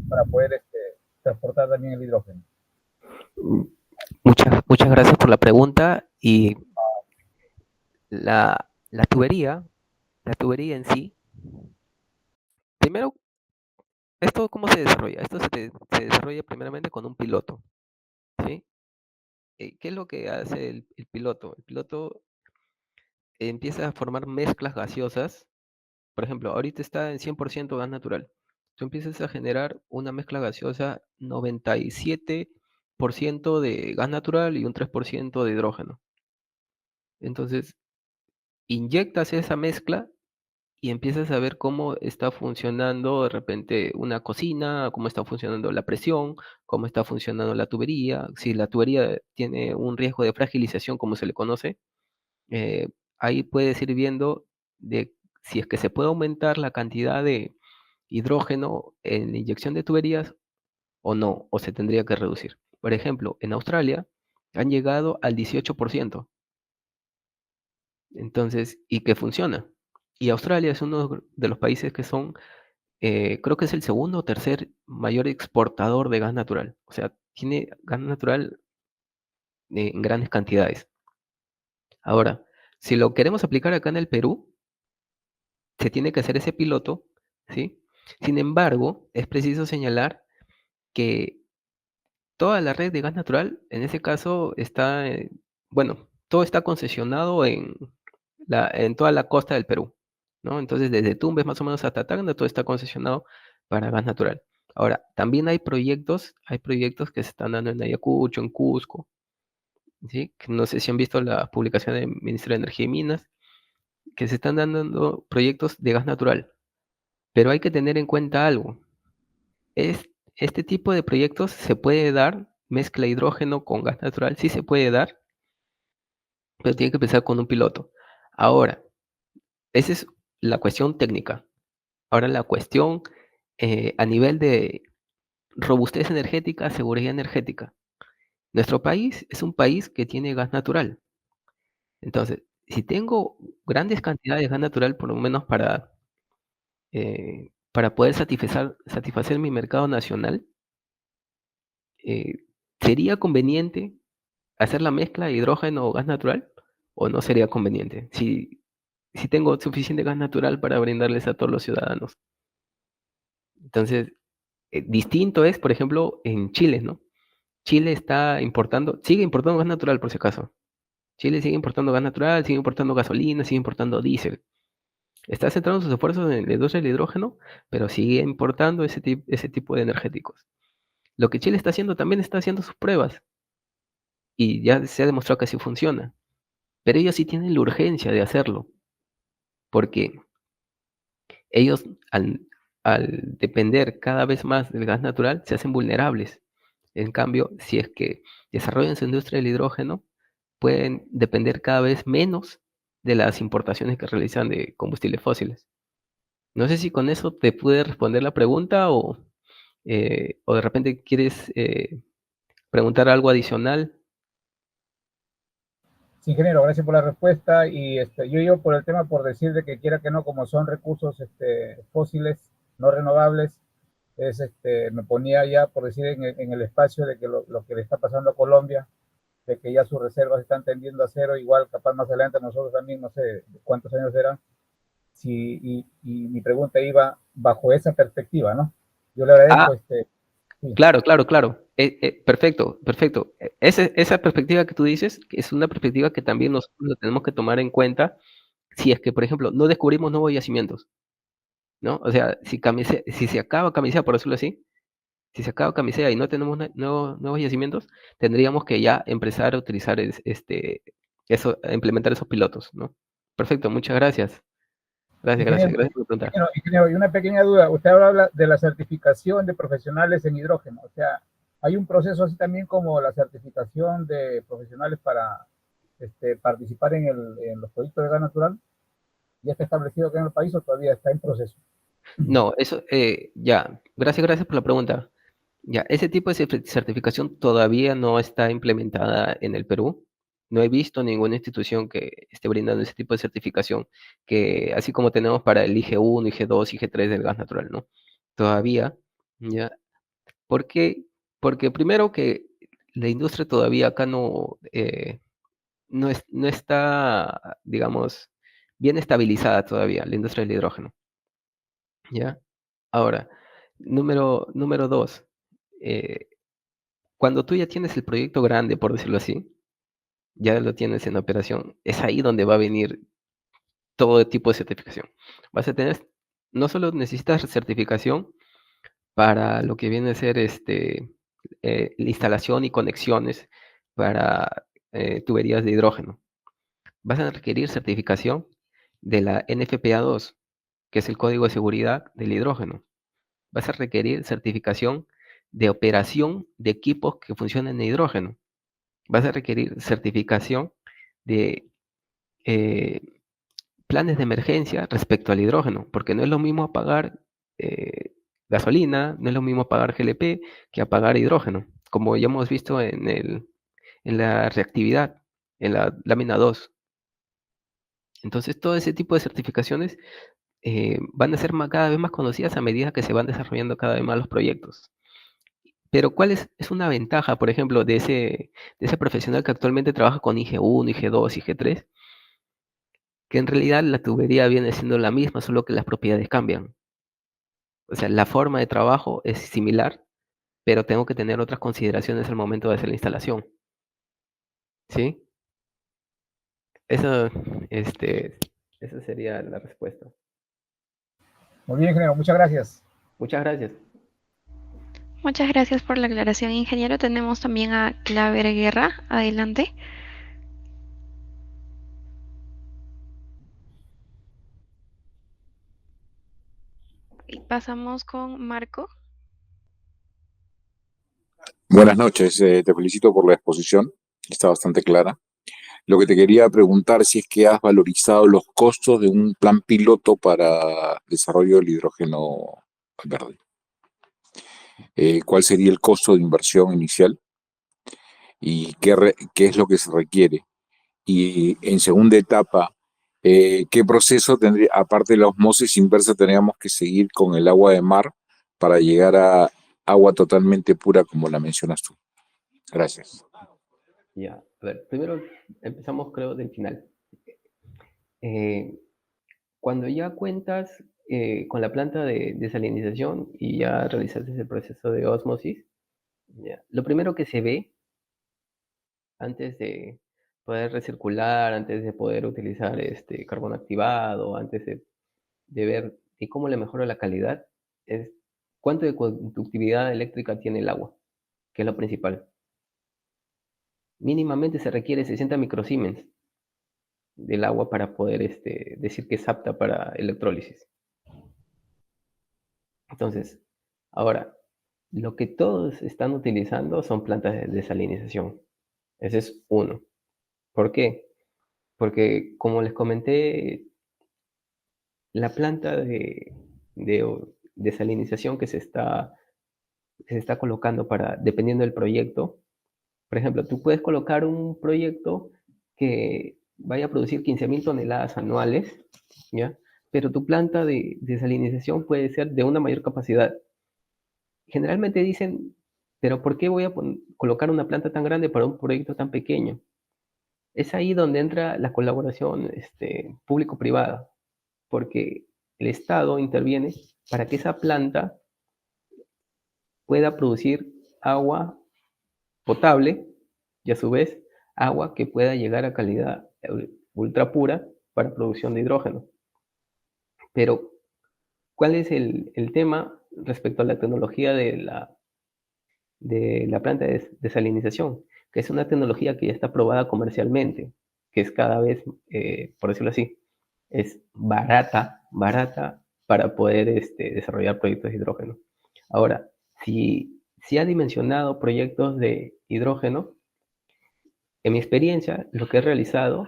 para poder transportar también el hidrógeno? Muchas gracias por la pregunta y la tubería en sí, primero, ¿esto cómo se desarrolla? Esto se desarrolla primeramente con un piloto, ¿sí? ¿Qué es lo que hace el piloto? El piloto empieza a formar mezclas gaseosas. Por ejemplo, ahorita está en 100% gas natural. Tú empiezas a generar una mezcla gaseosa 97% de gas natural y un 3% de hidrógeno. Entonces, inyectas esa mezcla y empiezas a ver cómo está funcionando de repente una cocina, cómo está funcionando la presión, cómo está funcionando la tubería. Si la tubería tiene un riesgo de fragilización, como se le conoce, eh, ahí puedes ir viendo de si es que se puede aumentar la cantidad de hidrógeno en la inyección de tuberías o no, o se tendría que reducir. Por ejemplo, en Australia han llegado al 18%, entonces, y que funciona. Y Australia es uno de los países que son, creo que es el segundo o tercer mayor exportador de gas natural. O sea, tiene gas natural en grandes cantidades. Ahora, si lo queremos aplicar acá en el Perú, se tiene que hacer ese piloto, ¿sí? Sin embargo, es preciso señalar que toda la red de gas natural, en ese caso, está, bueno, todo está concesionado en toda la costa del Perú, ¿no? Entonces, desde Tumbes más o menos hasta Tacna, todo está concesionado para gas natural. Ahora, también hay proyectos que se están dando en Ayacucho, en Cusco, ¿sí? Que no sé si han visto la publicación del Ministerio de Energía y Minas, que se están dando proyectos de gas natural. Pero hay que tener en cuenta algo. Este tipo de proyectos se puede dar, mezcla hidrógeno con gas natural, sí se puede dar, pero tiene que empezar con un piloto. Ahora, esa es la cuestión técnica. Ahora la cuestión a nivel de robustez energética, seguridad energética. Nuestro país es un país que tiene gas natural. Entonces, si tengo grandes cantidades de gas natural, por lo menos para poder satisfacer mi mercado nacional, ¿sería conveniente hacer la mezcla de hidrógeno o gas natural? ¿O no sería conveniente? Si tengo suficiente gas natural para brindarles a todos los ciudadanos. Entonces, distinto es, por ejemplo, en Chile, ¿no? Chile sigue importando gas natural por si acaso. Chile sigue importando gas natural, sigue importando gasolina, sigue importando diésel. Está centrando sus esfuerzos en la industria del hidrógeno, pero sigue importando ese tipo de energéticos. Lo que Chile está haciendo también está haciendo sus pruebas y ya se ha demostrado que así funciona. Pero ellos sí tienen la urgencia de hacerlo, porque ellos al depender cada vez más del gas natural se hacen vulnerables. En cambio, si es que desarrollan su industria del hidrógeno, pueden depender cada vez menos de las importaciones que realizan de combustibles fósiles. No sé si con eso te pude responder la pregunta o de repente quieres preguntar algo adicional. Sí, ingeniero, gracias por la respuesta. Y yo por el tema, por decir de que quiera que no, como son recursos fósiles, no renovables, me ponía ya, por decir, en el espacio de que lo que le está pasando a Colombia, de que ya sus reservas están tendiendo a cero, igual capaz más adelante nosotros también, no sé cuántos años eran. Y mi pregunta iba bajo esa perspectiva, ¿no? Yo le Ah, agradezco, sí. claro, claro, claro. Perfecto, perfecto. Esa perspectiva que tú dices es una perspectiva que también nosotros lo tenemos que tomar en cuenta si es que, por ejemplo, no descubrimos nuevos yacimientos, ¿no? O sea, si se acaba Camisea, por decirlo así, si se acaba Camisea y no tenemos nuevos yacimientos, tendríamos que ya empezar a utilizar a implementar esos pilotos, ¿no? Perfecto, muchas gracias. Ingeniero, Gracias por preguntar. ingeniero, y una pequeña duda. Usted habla de la certificación de profesionales en hidrógeno. O sea, hay un proceso así también como la certificación de profesionales para participar en los proyectos de gas natural. ¿Ya está establecido acá en el país o todavía está en proceso? No, eso, ya, gracias por la pregunta. Ya, ese tipo de certificación todavía no está implementada en el Perú. No he visto ninguna institución que esté brindando ese tipo de certificación, que así como tenemos para el IG1, IG2, IG3 del gas natural, ¿no? Todavía, ya. ¿Por qué? Porque primero que la industria todavía acá no está, digamos, bien estabilizada todavía, la industria del hidrógeno, ¿ya? Ahora, número dos, eh, cuando tú ya tienes el proyecto grande, por decirlo así, ya lo tienes en operación, es ahí donde va a venir todo tipo de certificación. Vas a tener, no solo necesitas certificación para lo que viene a ser la instalación y conexiones para tuberías de hidrógeno. Vas a requerir certificación de la NFPA2, que es el Código de Seguridad del Hidrógeno. Vas a requerir certificación de operación de equipos que funcionan en hidrógeno. Vas a requerir certificación de eh, planes de emergencia respecto al hidrógeno, porque no es lo mismo apagar gasolina, no es lo mismo apagar GLP que apagar hidrógeno, como ya hemos visto en la reactividad, en la lámina 2. Entonces, todo ese tipo de certificaciones van a ser cada vez más conocidas a medida que se van desarrollando cada vez más los proyectos. Pero ¿cuál es una ventaja, por ejemplo, de ese profesional que actualmente trabaja con IG1, IG2, IG3? Que en realidad la tubería viene siendo la misma, solo que las propiedades cambian. O sea, la forma de trabajo es similar, pero tengo que tener otras consideraciones al momento de hacer la instalación. ¿Sí? Eso, este, esa sería la respuesta. Muy bien, ingeniero, muchas gracias. Muchas gracias. Muchas gracias por la aclaración, ingeniero. Tenemos también a Claver Guerra. Adelante. Y pasamos con Marco. Buenas noches, te felicito por la exposición, está bastante clara. Lo que te quería preguntar si es que has valorizado los costos de un plan piloto para desarrollo del hidrógeno verde. ¿Cuál sería el costo de inversión inicial? y qué es lo que se requiere. Y en segunda etapa, ¿qué proceso tendría, aparte de la osmosis inversa, tendríamos que seguir con el agua de mar para llegar a agua totalmente pura como la mencionas tú? Gracias. Ya, a ver, primero empezamos creo del final. Cuando ya cuentas con la planta de desalinización y ya realizaste el proceso de ósmosis, ya, lo primero que se ve antes de poder recircular, antes de poder utilizar este carbono activado, antes de ver y cómo le mejora la calidad, es cuánto de conductividad eléctrica tiene el agua, que es lo principal. Mínimamente se requiere 60 microsiemens del agua para poder decir que es apta para electrólisis. Entonces, ahora, lo que todos están utilizando son plantas de desalinización. Ese es uno. ¿Por qué? Porque, como les comenté, la planta de desalinización que se está colocando para, dependiendo del proyecto, por ejemplo, tú puedes colocar un proyecto que vaya a producir 15.000 toneladas anuales, ¿ya? Pero tu planta de desalinización puede ser de una mayor capacidad. Generalmente dicen, pero ¿por qué voy a colocar una planta tan grande para un proyecto tan pequeño? Es ahí donde entra la colaboración público-privada, porque el Estado interviene para que esa planta pueda producir agua potable y a su vez agua que pueda llegar a calidad ultra pura para producción de hidrógeno. Pero, ¿cuál es el tema respecto a la tecnología de la planta de desalinización? Que es una tecnología que ya está probada comercialmente, que es cada vez, por decirlo así, es barata para poder desarrollar proyectos de hidrógeno. Ahora, si ha dimensionado proyectos de hidrógeno, en mi experiencia, lo que he realizado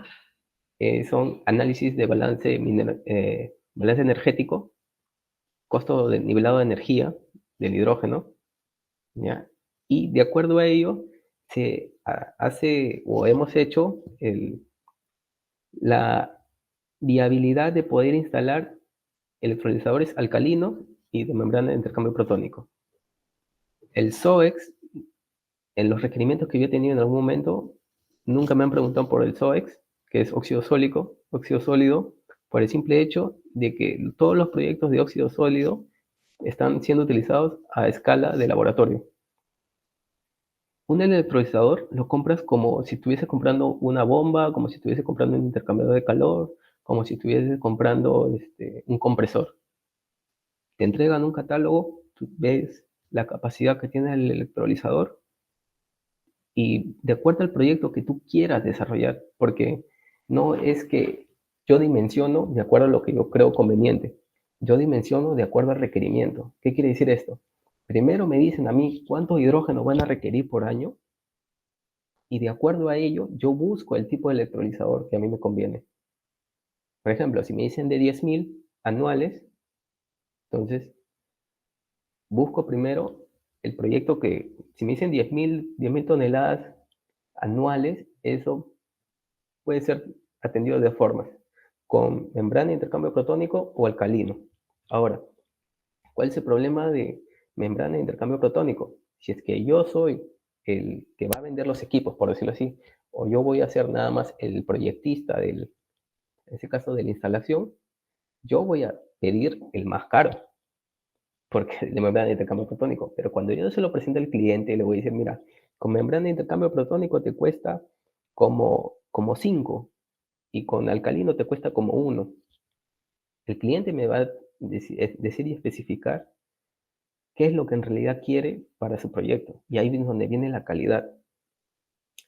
son análisis de balance energético, costo de nivelado de energía del hidrógeno, ¿ya? Y de acuerdo a ello, se hace o hemos hecho la viabilidad de poder instalar electrolizadores alcalinos y de membrana de intercambio protónico. El SOEX, en los requerimientos que yo he tenido en algún momento, nunca me han preguntado por el SOEX, que es óxido sólido, por el simple hecho de que todos los proyectos de óxido sólido están siendo utilizados a escala de laboratorio. Un electrolizador lo compras como si estuviese comprando una bomba, como si estuviese comprando un intercambiador de calor, como si estuviese comprando un compresor. Te entregan un catálogo, tú ves la capacidad que tiene el electrolizador y de acuerdo al proyecto que tú quieras desarrollar, porque no es que yo dimensiono de acuerdo a lo que yo creo conveniente, yo dimensiono de acuerdo al requerimiento. ¿Qué quiere decir esto? Primero me dicen a mí cuánto hidrógeno van a requerir por año y de acuerdo a ello yo busco el tipo de electrolizador que a mí me conviene. Por ejemplo, si me dicen de 10.000 anuales, entonces busco primero el proyecto que, si me dicen 10.000 toneladas anuales, eso puede ser atendido de formas, con membrana de intercambio protónico o alcalino. Ahora, ¿cuál es el problema de membrana de intercambio protónico? Si es que yo soy el que va a vender los equipos, por decirlo así, o yo voy a ser nada más el proyectista en ese caso de la instalación, yo voy a pedir el más caro, porque de membrana de intercambio protónico. Pero cuando yo se lo presento al cliente, le voy a decir, mira, con membrana de intercambio protónico te cuesta como 5 y con alcalino te cuesta como 1. El cliente me va a decir y especificar qué es lo que en realidad quiere para su proyecto. Y ahí es donde viene la calidad.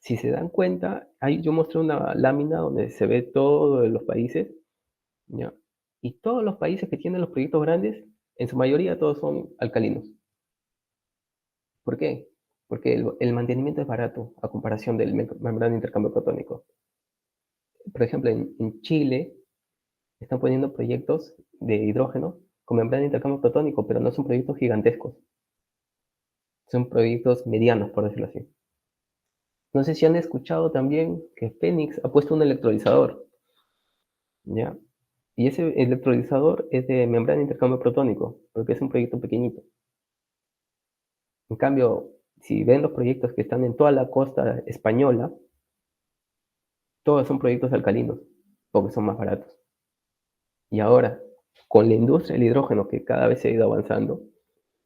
Si se dan cuenta, ahí yo mostré una lámina donde se ve todos los países, ¿ya? Y todos los países que tienen los proyectos grandes, en su mayoría todos son alcalinos. ¿Por qué? Porque el mantenimiento es barato a comparación del membrana de intercambio protónico. Por ejemplo, en Chile están poniendo proyectos de hidrógeno con membrana de intercambio protónico, pero no son proyectos gigantescos. Son proyectos medianos, por decirlo así. No sé si han escuchado también que Fénix ha puesto un electrolizador, ¿ya? Y ese electrolizador es de membrana de intercambio protónico, porque es un proyecto pequeñito. En cambio, si ven los proyectos que están en toda la costa española, todos son proyectos alcalinos, porque son más baratos. Y ahora, con la industria del hidrógeno que cada vez se ha ido avanzando,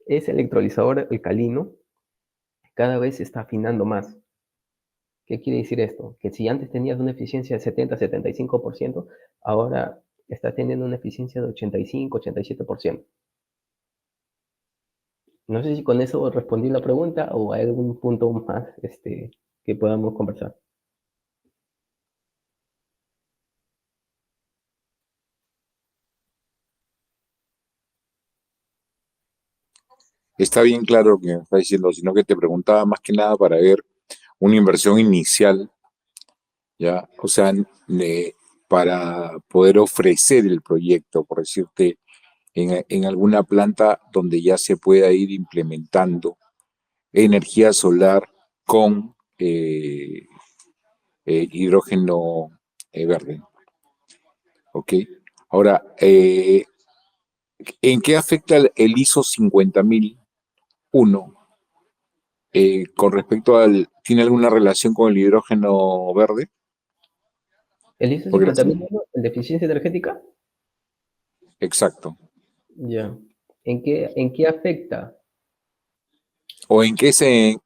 ese electrolizador alcalino cada vez se está afinando más. ¿Qué quiere decir esto? Que si antes tenías una eficiencia de 70-75%, ahora está teniendo una eficiencia de 85-87%. No sé si con eso respondí la pregunta o hay algún punto más que podamos conversar. Está bien claro lo que me está diciendo, sino que te preguntaba más que nada para ver una inversión inicial, ¿ya? O sea, para poder ofrecer el proyecto, por decirte, en alguna planta donde ya se pueda ir implementando energía solar con hidrógeno verde. ¿Ok? Ahora, ¿en qué afecta el ISO 50001 con respecto al... ¿Tiene alguna relación con el hidrógeno verde? ¿El ISO Porque 50001, el de eficiencia energética? exacto. Ya. ¿En qué afecta? ¿O en qué se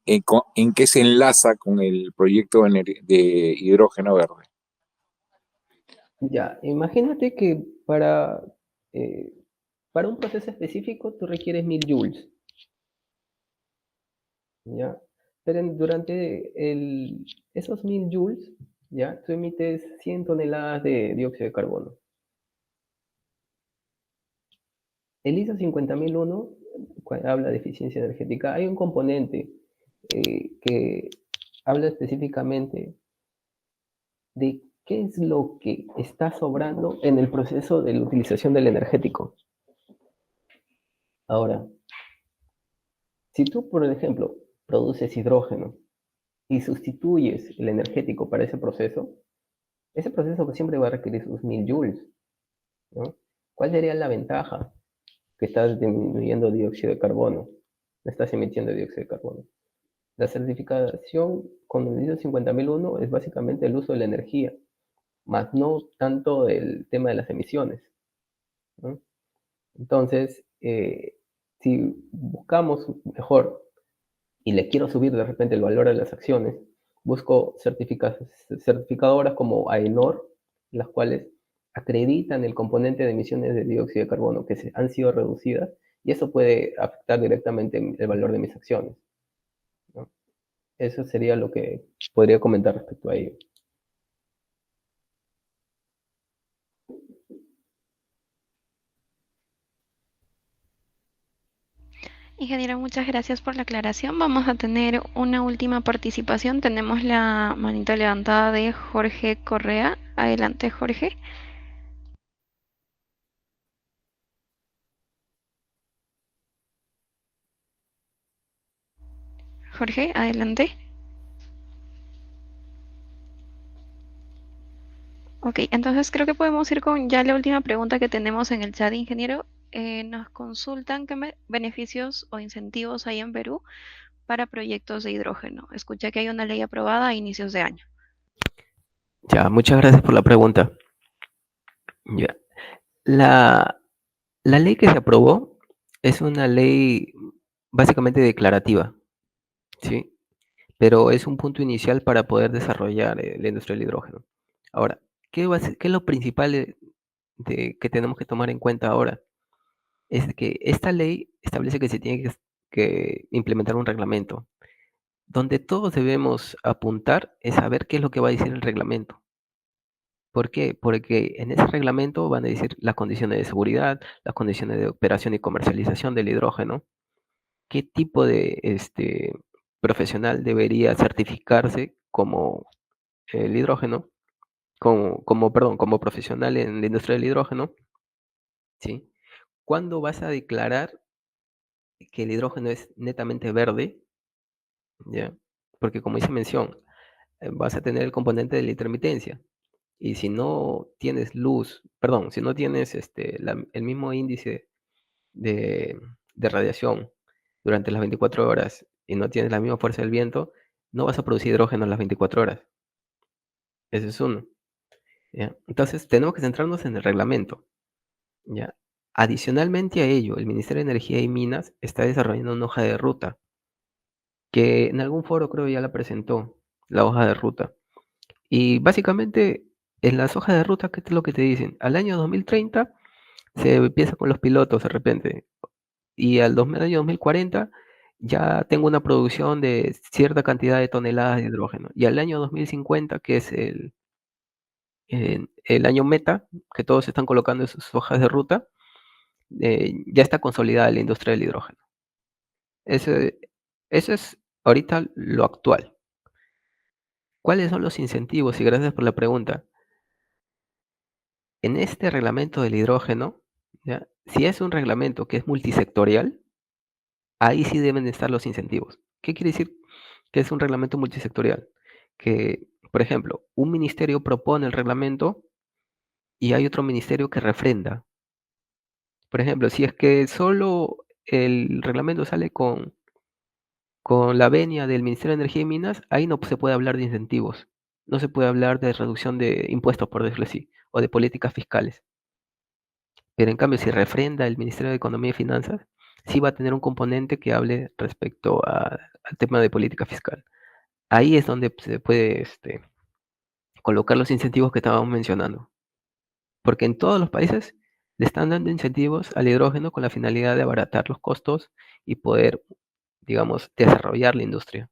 enlaza con el proyecto de hidrógeno verde? Ya, imagínate que eh, para un proceso específico tú requieres 1000 joules, ¿ya? Pero durante esos 1000 joules, ¿ya? Tú emites 100 toneladas de dióxido de carbono. El ISO 50001, cuando habla de eficiencia energética, hay un componente que habla específicamente de qué es lo que está sobrando en el proceso de la utilización del energético. Ahora, si tú, por ejemplo, produces hidrógeno y sustituyes el energético para ese proceso siempre va a requerir sus 1000 joules, ¿no? ¿Cuál sería la ventaja? Que estás disminuyendo dióxido de carbono, no estás emitiendo dióxido de carbono. La certificación con el ISO 50001 es básicamente el uso de la energía, más no tanto el tema de las emisiones, ¿no? Entonces, si buscamos mejor y le quiero subir de repente el valor a las acciones, busco certificadoras como AENOR, las cuales acreditan el componente de emisiones de dióxido de carbono que han sido reducidas, y eso puede afectar directamente el valor de mis acciones, ¿no? Eso sería lo que podría comentar respecto a ello. Ingeniero, muchas gracias por la aclaración. Vamos a tener una última participación. Tenemos la manita levantada de Jorge Correa. Adelante, Jorge. Jorge, adelante. Ok, entonces creo que podemos ir con ya la última pregunta que tenemos en el chat, ingeniero. Nos consultan qué beneficios o incentivos hay en Perú para proyectos de hidrógeno. Escuché que hay una ley aprobada a inicios de año. Ya, muchas gracias por la pregunta. Ya. La ley que se aprobó es una ley básicamente declarativa, ¿sí? Pero es un punto inicial para poder desarrollar la industria del hidrógeno. Ahora, ¿qué es lo principal que tenemos que tomar en cuenta ahora? Es que esta ley establece que se tiene que implementar un reglamento, donde todos debemos apuntar es saber qué es lo que va a decir el reglamento. ¿Por qué? Porque en ese reglamento van a decir las condiciones de seguridad, las condiciones de operación y comercialización del hidrógeno, qué tipo de profesional debería certificarse como el hidrógeno, como profesional en la industria del hidrógeno, ¿sí? ¿Cuándo vas a declarar que el hidrógeno es netamente verde? ¿Ya? Porque como hice mención, vas a tener el componente de la intermitencia. Y si no tienes luz, perdón, si no tienes el mismo índice de, de radiación durante las 24 horas y no tienes la misma fuerza del viento, no vas a producir hidrógeno en las 24 horas. Ese es uno. ¿Ya? Entonces, tenemos que centrarnos en el reglamento. ¿Ya? Adicionalmente a ello, el Ministerio de Energía y Minas está desarrollando una hoja de ruta, que en algún foro creo ya la presentó, la hoja de ruta. Y básicamente, en las hojas de ruta, ¿qué es lo que te dicen? Al año 2030 se empieza con los pilotos de repente, y año 2040 ya tengo una producción de cierta cantidad de toneladas de hidrógeno. Y al año 2050, que es el año meta, que todos están colocando en sus hojas de ruta, ya está consolidada la industria del hidrógeno. Ese, eso es ahorita lo actual. ¿Cuáles son los incentivos? Y gracias por la pregunta. En este reglamento del hidrógeno, ¿ya? Si es un reglamento que es multisectorial, ahí sí deben estar los incentivos. ¿Qué quiere decir que es un reglamento multisectorial? Que, por ejemplo, un ministerio propone el reglamento y hay otro ministerio que refrenda. Por ejemplo, si es que solo el reglamento sale con la venia del Ministerio de Energía y Minas, ahí no se puede hablar de incentivos, no se puede hablar de reducción de impuestos, por decirlo así, o de políticas fiscales. Pero en cambio, si refrenda el Ministerio de Economía y Finanzas, sí va a tener un componente que hable respecto al tema de política fiscal. Ahí es donde se puede colocar los incentivos que estábamos mencionando. Porque en todos los países le están dando incentivos al hidrógeno con la finalidad de abaratar los costos y poder, digamos, desarrollar la industria.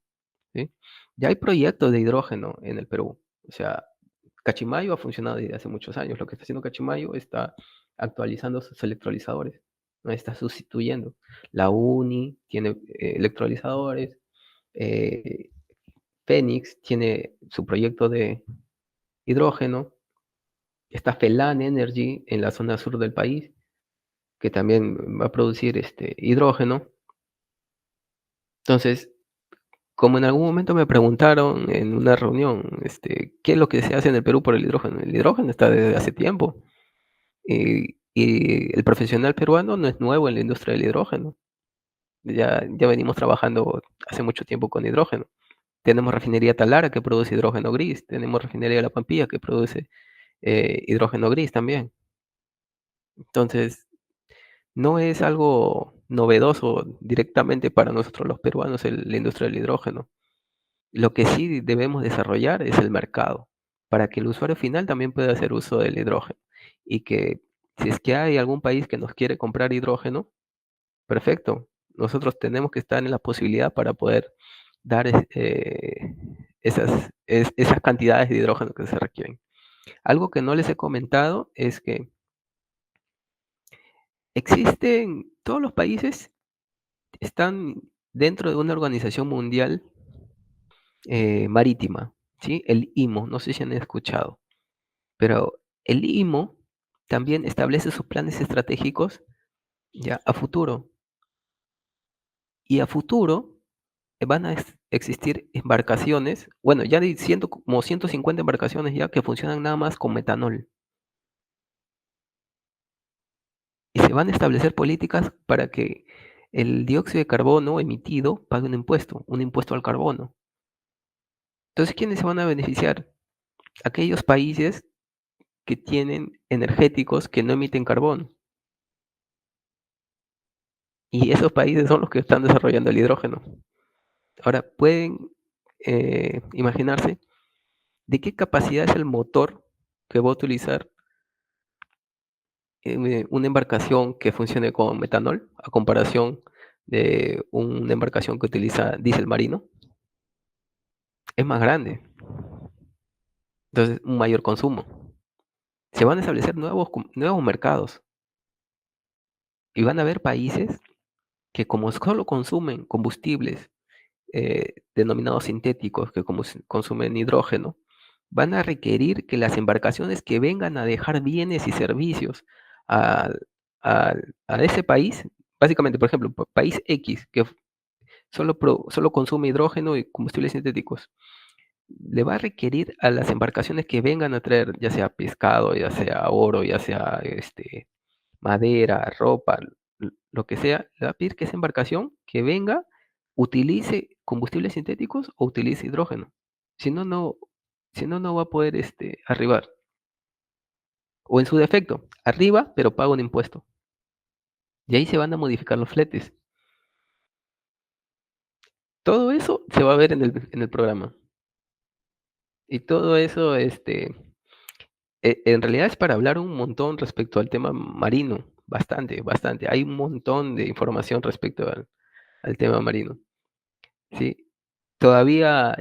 ¿Sí? Ya hay proyectos de hidrógeno en el Perú. O sea, Cachimayo ha funcionado desde hace muchos años. Lo que está haciendo Cachimayo está actualizando sus electrolizadores, ¿no? Está sustituyendo. La UNI tiene electrolizadores. eh, Fénix tiene su proyecto de hidrógeno. Está Felan Energy en la zona sur del país, que también va a producir hidrógeno. Entonces, como en algún momento me preguntaron en una reunión, ¿qué es lo que se hace en el Perú por el hidrógeno? El hidrógeno está desde hace tiempo. Y el profesional peruano no es nuevo en la industria del hidrógeno. Ya venimos trabajando hace mucho tiempo con hidrógeno. Tenemos refinería Talara que produce hidrógeno gris. Tenemos refinería La Pampilla que produce hidrógeno gris también. Entonces, no es algo novedoso directamente para nosotros los peruanos la industria del hidrógeno. Lo que sí debemos desarrollar es el mercado, para que el usuario final también pueda hacer uso del hidrógeno. Y que si es que hay algún país que nos quiere comprar hidrógeno, perfecto. Nosotros tenemos que estar en la posibilidad para poder dar esas cantidades de hidrógeno que se requieren. Algo que no les he comentado es que existen, todos los países están dentro de una organización mundial marítima, ¿sí? El IMO, no sé si han escuchado, pero el IMO también establece sus planes estratégicos ya a futuro. Y a futuro van a existir embarcaciones, bueno, ya hay como 150 embarcaciones ya que funcionan nada más con metanol. Y se van a establecer políticas para que el dióxido de carbono emitido pague un impuesto al carbono. Entonces, ¿quiénes se van a beneficiar? Aquellos países que tienen energéticos que no emiten carbón. Y esos países son los que están desarrollando el hidrógeno. Ahora, pueden imaginarse de qué capacidad es el motor que va a utilizar una embarcación que funcione con metanol a comparación de una embarcación que utiliza diésel marino. Es más grande. Entonces, un mayor consumo. Se van a establecer nuevos mercados y van a haber países que como solo consumen combustibles denominados sintéticos, que como consumen hidrógeno, van a requerir que las embarcaciones que vengan a dejar bienes y servicios a, a ese país, básicamente, por ejemplo, país X, que solo consume hidrógeno y combustibles sintéticos, le va a requerir a las embarcaciones que vengan a traer, ya sea pescado, ya sea oro, ya sea madera, ropa, lo que sea, le va a pedir que esa embarcación que venga utilice combustibles sintéticos o utilice hidrógeno. Si no, no va a poder arribar. O en su defecto, arriba, pero paga un impuesto. Y ahí se van a modificar los fletes. Todo eso se va a ver en el programa. Y todo eso, en realidad es para hablar un montón respecto al tema marino. Bastante, bastante. Hay un montón de información respecto al tema marino. ¿Sí? Todavía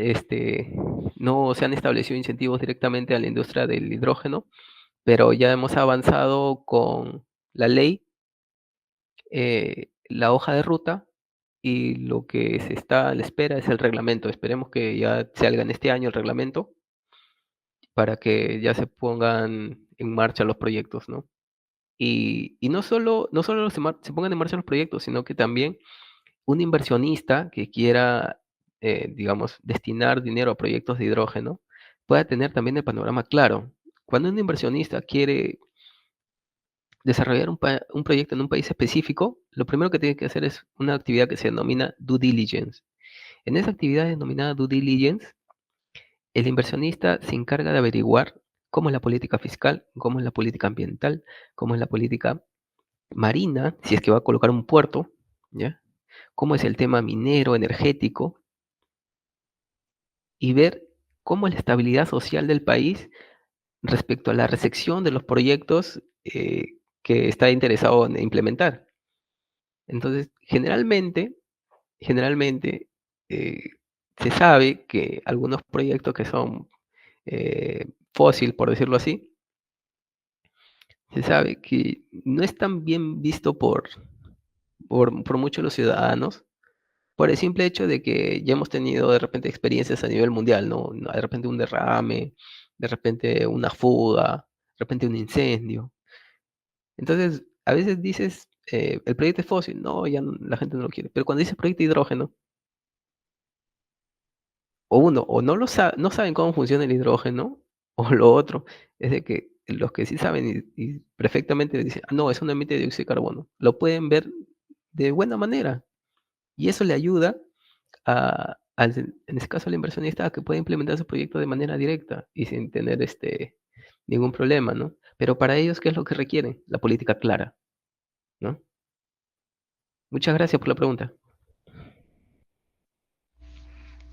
no se han establecido incentivos directamente a la industria del hidrógeno, pero ya hemos avanzado con la ley, la hoja de ruta, y lo que se está a la espera es el reglamento. Esperemos que ya salga en este año el reglamento para que ya se pongan en marcha los proyectos, ¿no? Y no solo se pongan en marcha los proyectos, sino que también un inversionista que quiera, digamos, destinar dinero a proyectos de hidrógeno, pueda tener también el panorama claro. Cuando un inversionista quiere desarrollar un proyecto en un país específico, lo primero que tiene que hacer es una actividad que se denomina due diligence. En esa actividad denominada due diligence, el inversionista se encarga de averiguar cómo es la política fiscal, cómo es la política ambiental, cómo es la política marina, si es que va a colocar un puerto, ¿ya? Cómo es el tema minero, energético, y ver cómo es la estabilidad social del país respecto a la recepción de los proyectos que está interesado en implementar. Entonces, generalmente eh, se sabe que algunos proyectos que son fósil, por decirlo así, se sabe que no es tan bien visto por muchos de los ciudadanos, por el simple hecho de que ya hemos tenido de repente experiencias a nivel mundial, ¿no? De repente un derrame, de repente una fuga, de repente un incendio. Entonces, a veces dices, el proyecto es fósil, no, ya la gente no lo quiere. Pero cuando dices proyecto de hidrógeno, o no saben cómo funciona el hidrógeno, o lo otro, es de que los que sí saben y perfectamente dicen, "Ah, no, eso no emite dióxido de carbono", lo pueden ver de buena manera. Y eso le ayuda en este caso al inversionista, a que pueda implementar su proyecto de manera directa y sin tener ningún problema, ¿no? Pero para ellos, ¿qué es lo que requieren? La política clara, ¿no? Muchas gracias por la pregunta.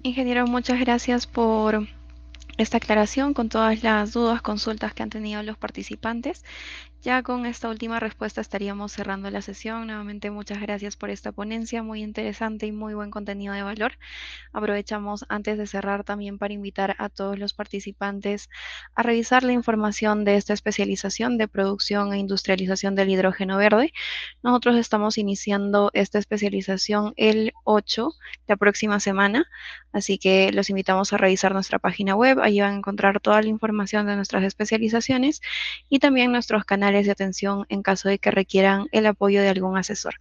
Ingeniero, muchas gracias por esta aclaración con todas las dudas, consultas que han tenido los participantes. Ya con esta última respuesta estaríamos cerrando la sesión. Nuevamente, muchas gracias por esta ponencia, muy interesante y muy buen contenido de valor. Aprovechamos antes de cerrar también para invitar a todos los participantes a revisar la información de esta especialización de producción e industrialización del hidrógeno verde. Nosotros estamos iniciando esta especialización el 8, la próxima semana, así que los invitamos a revisar nuestra página web. Allí van a encontrar toda la información de nuestras especializaciones y también nuestros canales de atención en caso de que requieran el apoyo de algún asesor.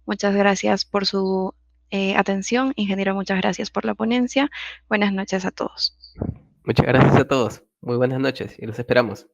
Muchas gracias por su atención. Ingeniero, muchas gracias por la ponencia. Buenas noches a todos. Muchas gracias a todos. Muy buenas noches y los esperamos.